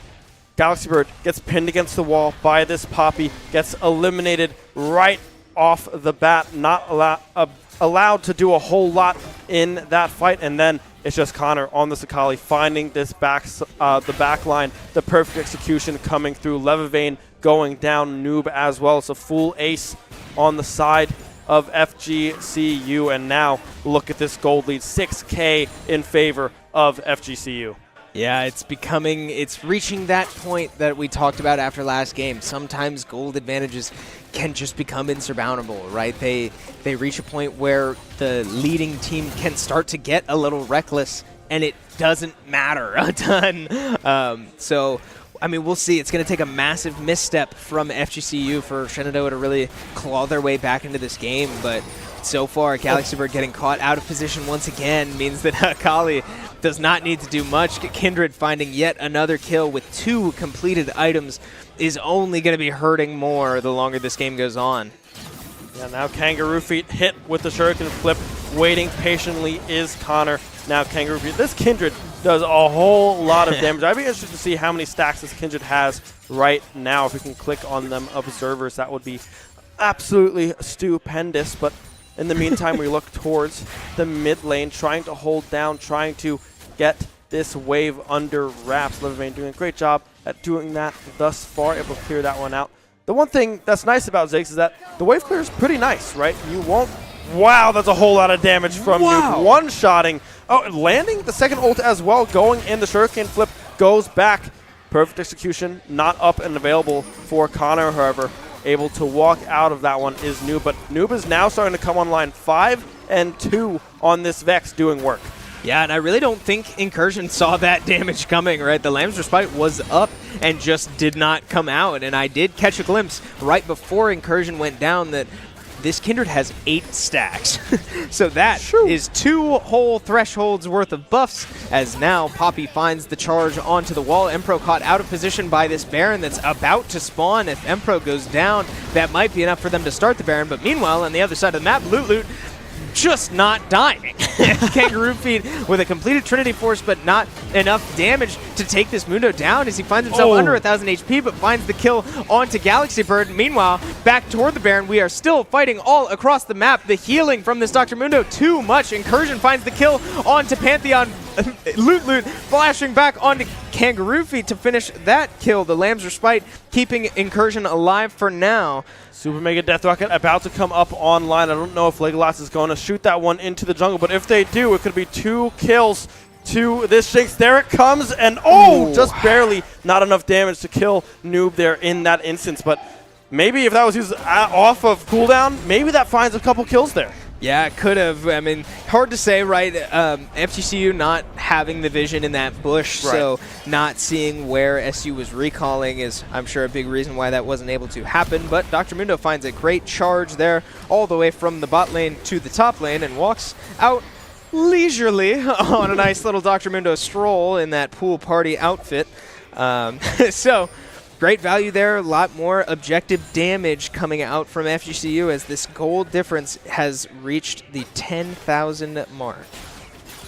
Galaxy Bird gets pinned against the wall by this Poppy, gets eliminated right off the bat, not allowed to do a whole lot in that fight, and then it's just Connor on the Akali finding this the back line, the perfect execution coming through. Levivane going down, Noob as well. It's a full ace on the side of FGCU, and now look at this gold lead, 6K in favor of FGCU. Yeah, it's reaching that point that we talked about after last game. Sometimes gold advantages can just become insurmountable, right? They reach a point where the leading team can start to get a little reckless, and it doesn't matter a ton. So, I mean, we'll see. It's going to take a massive misstep from FGCU for Shenandoah to really claw their way back into this game, but so far, Galaxy Bird getting caught out of position once again means that Akali does not need to do much. Kindred finding yet another kill with 2 completed items is only going to be hurting more the longer this game goes on. Yeah, now Kangaroo Feet hit with the Shuriken Flip. Waiting patiently is Connor. Now Kangaroo Feet. This Kindred does a whole lot of damage. I'd be interested to see how many stacks this Kindred has right now. If we can click on them observers, that would be absolutely stupendous. But In the meantime, we look towards the mid lane, trying to hold down, trying to get this wave under wraps. Livervane doing a great job at doing that thus far, able to clear that one out. The one thing that's nice about Ziggs is that the wave clear is pretty nice, right? You won't... Wow, that's a whole lot of damage from Nuke. One-shotting. Oh, landing the second ult as well, going in. The Shuriken flip goes back. Perfect execution, not up and available for Connor, however. Able to walk out of that one is Noob, but Noob is now starting to come online. 5 and 2 on this Vex doing work. Yeah, and I really don't think Incursion saw that damage coming, right? The Lamb's Respite was up and just did not come out, and I did catch a glimpse right before Incursion went down that this Kindred has 8 stacks. So that is 2 whole thresholds worth of buffs, as now Poppy finds the charge onto the wall. Empro caught out of position by this Baron that's about to spawn. If Empro goes down, that might be enough for them to start the Baron, but meanwhile, on the other side of the map, Loot just not dying. Kangaroo Feed with a completed Trinity Force, but not enough damage to take this Mundo down as he finds himself under 1,000 HP, but finds the kill onto Galaxy Bird. Meanwhile, back toward the Baron, we are still fighting all across the map. The healing from this Dr. Mundo, too much. Incursion finds the kill onto Pantheon. Loot flashing back onto Kangaroo Feet to finish that kill. The Lamb's Respite keeping Incursion alive for now. Super Mega Death Rocket about to come up online. I don't know if Legolas is going to shoot that one into the jungle, but if they do, it could be 2 kills to this Jinx. There it comes, and just barely not enough damage to kill Noob there in that instance. But maybe if that was used off of cooldown, maybe that finds a couple kills there. Yeah, it could have. I mean, hard to say, right? FGCU not having the vision in that bush, so not seeing where SU was recalling is, I'm sure, a big reason why that wasn't able to happen. But Dr. Mundo finds a great charge there all the way from the bot lane to the top lane and walks out leisurely on a nice little Dr. Mundo stroll in that pool party outfit. So... great value there, a lot more objective damage coming out from FGCU as this gold difference has reached the 10,000 mark.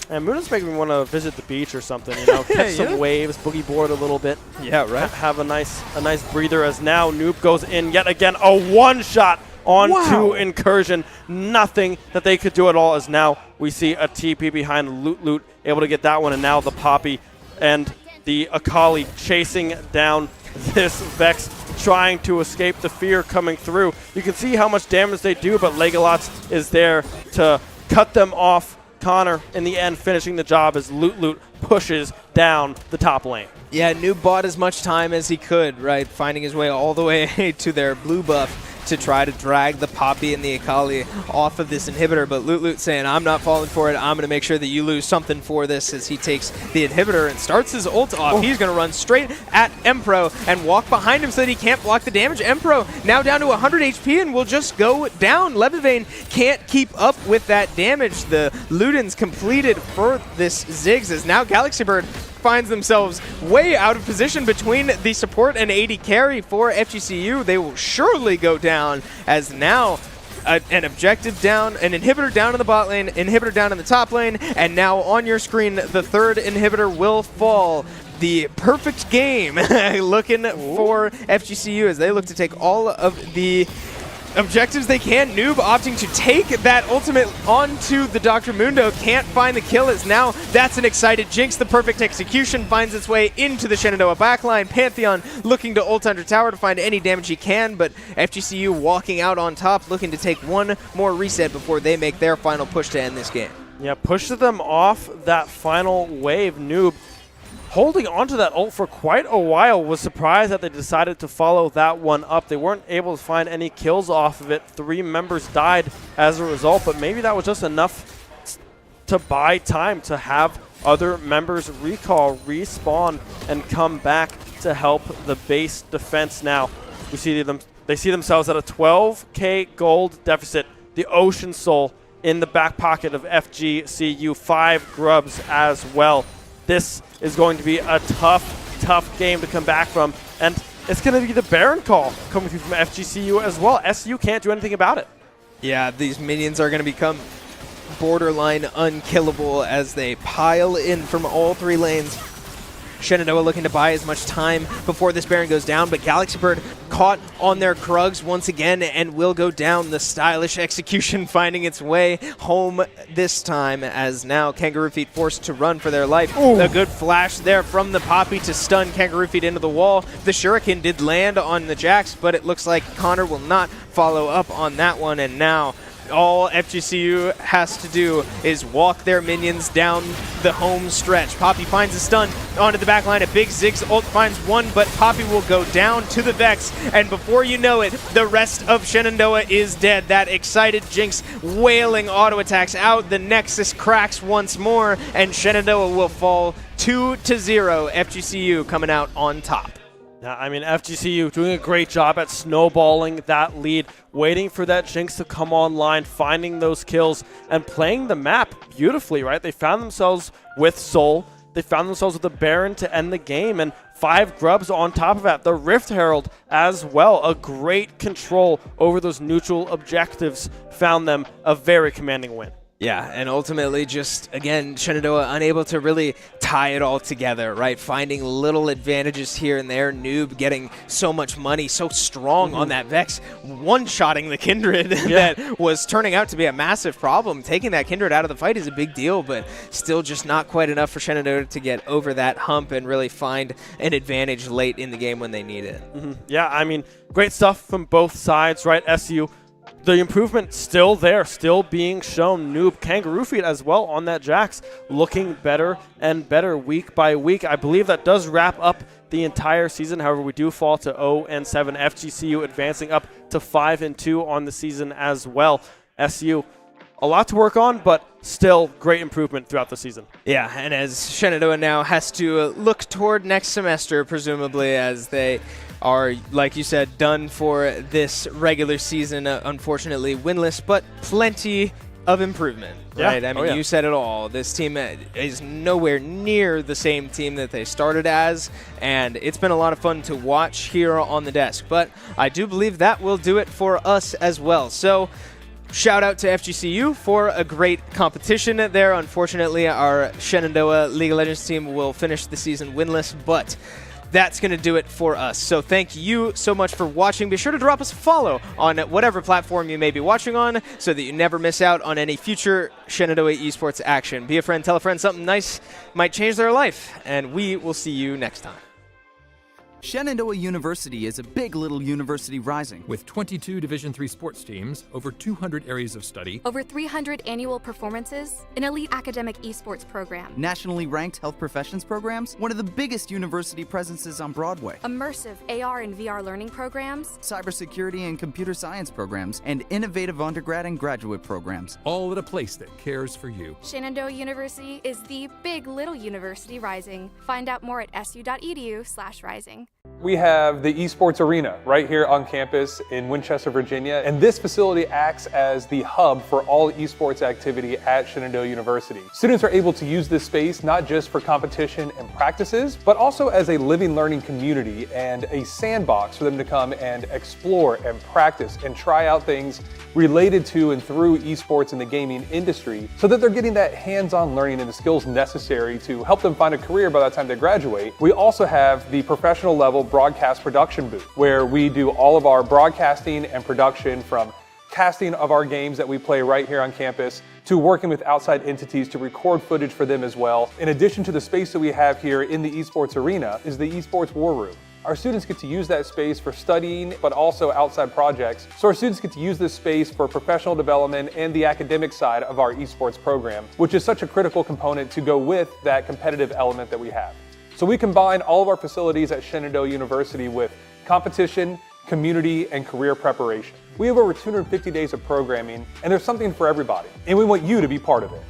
And Muno's making me want to visit the beach or something, you know, catch some waves, boogie board a little bit. Yeah, right. Have a nice breather as now Noob goes in yet again. A one-shot onto Incursion. Nothing that they could do at all as now we see a TP behind Loot able to get that one, and now the Poppy and the Akali chasing down this Vex, trying to escape the fear coming through. You can see how much damage they do, but Legolas is there to cut them off. Connor, in the end, finishing the job as Loot pushes down the top lane. Yeah, Noob bought as much time as he could, right? Finding his way all the way to their blue buff to try to drag the Poppy and the Akali off of this inhibitor, but Loot saying, I'm not falling for it. I'm going to make sure that you lose something for this, as he takes the inhibitor and starts his ult off. He's going to run straight at Empro and walk behind him so that he can't block the damage. Empro now down to 100 HP and will just go down. Levivain can't keep up with that damage. The Ludens completed for this Ziggs as now Galaxy Bird finds themselves way out of position between the support and AD carry for FGCU. They will surely go down as now an objective down, an inhibitor down in the bot lane, inhibitor down in the top lane, and now on your screen the third inhibitor will fall. The perfect game looking for FGCU as they look to take all of the objectives they can. Noob opting to take that ultimate onto the Dr. Mundo. Can't find the kill as now that's an excited Jinx. The perfect execution finds its way into the Shenandoah backline. Pantheon looking to ult under tower to find any damage he can, but FGCU walking out on top, looking to take one more reset before they make their final push to end this game. Yeah, pushes them off that final wave. Noob holding onto that ult for quite a while. Was surprised that they decided to follow that one up. They weren't able to find any kills off of it. 3 members died as a result, but maybe that was just enough to buy time to have other members recall, respawn, and come back to help the base defense. Now we see they see themselves at a 12k gold deficit. The Ocean Soul in the back pocket of FGCU, 5 grubs as well. This is going to be a tough game to come back from, and it's going to be the Baron call coming through from FGCU as well. SU can't do anything about it. Yeah, these minions are going to become borderline unkillable as they pile in from all 3 lanes. Shenandoah looking to buy as much time before this Baron goes down, but Galaxy Bird caught on their Krugs once again and will go down. The stylish execution finding its way home this time, as now Kangaroo Feet forced to run for their life. Ooh. A good flash there from the Poppy to stun Kangaroo Feet into the wall. The Shuriken did land on the Jax, but it looks like Connor will not follow up on that one, and now all FGCU has to do is walk their minions down the home stretch. Poppy finds a stun onto the back line. A big Ziggs ult finds one, but Poppy will go down to the Vex, and before you know it, the rest of Shenandoah is dead. That excited Jinx wailing auto attacks out. The Nexus cracks once more, and Shenandoah will fall 2-0. FGCU coming out on top. Yeah, I mean, FGCU doing a great job at snowballing that lead, waiting for that Jinx to come online, finding those kills, and playing the map beautifully, right? They found themselves with Soul. They found themselves with a Baron to end the game, and 5 Grubs on top of that. The Rift Herald as well. A great control over those neutral objectives found them a very commanding win. Yeah, and ultimately just, again, Shenandoah unable to really tie it all together, right? Finding little advantages here and there. Noob getting so much money, so strong on that Vex, one-shotting the Kindred that was turning out to be a massive problem. Taking that Kindred out of the fight is a big deal, but still just not quite enough for Shenandoah to get over that hump and really find an advantage late in the game when they need it. Yeah, I mean, great stuff from both sides, right? SU, the improvement still there, still being shown. Noob, Kangaroo Feet as well on that Jax, looking better and better week by week. I believe that does wrap up the entire season. However, we do fall to 0-7. FGCU advancing up to 5-2 on the season as well. SU, a lot to work on, but still great improvement throughout the season. Yeah, and as Shenandoah now has to look toward next semester, presumably, as they are, like you said, done for this regular season, unfortunately winless, but plenty of improvement, right? I mean, you said it all. This team is nowhere near the same team that they started as, and it's been a lot of fun to watch here on the desk. But I do believe that will do it for us as well. So shout out to FGCU for a great competition there. Unfortunately, our Shenandoah League of Legends team will finish the season winless, but that's going to do it for us. So thank you so much for watching. Be sure to drop us a follow on whatever platform you may be watching on so that you never miss out on any future Shenandoah esports action. Be a friend, tell a friend something nice might change their life, and we will see you next time. Shenandoah University is a big little university rising. With 22 Division III sports teams, over 200 areas of study, Over 300 annual performances, an elite academic esports program, Nationally ranked health professions programs, one of the biggest university presences on Broadway. immersive AR and VR learning programs, Cybersecurity and computer science programs, and innovative undergrad and graduate programs. all at a place that cares for you. Shenandoah University is the big little university rising. Find out more at su.edu/rising. We have the esports arena right here on campus in Winchester, Virginia, and this facility acts as the hub for all esports activity at Shenandoah University. Students are able to use this space not just for competition and practices, but also as a living learning community and a sandbox for them to come and explore and practice and try out things related to and through esports in the gaming industry, so that they're getting that hands-on learning and the skills necessary to help them find a career by the time they graduate. We also have the professional level broadcast production booth, where we do all of our broadcasting and production, from casting of our games that we play right here on campus to working with outside entities to record footage for them as well. In addition to the space that we have here in the esports arena is the esports war room. Our students get to use that space for studying, but also outside projects. So our students get to use this space for professional development and the academic side of our esports program, which is such a critical component to go with that competitive element that we have. So we combine all of our facilities at Shenandoah University with competition, community, and career preparation. We have over 250 days of programming, and there's something for everybody, and we want you to be part of it.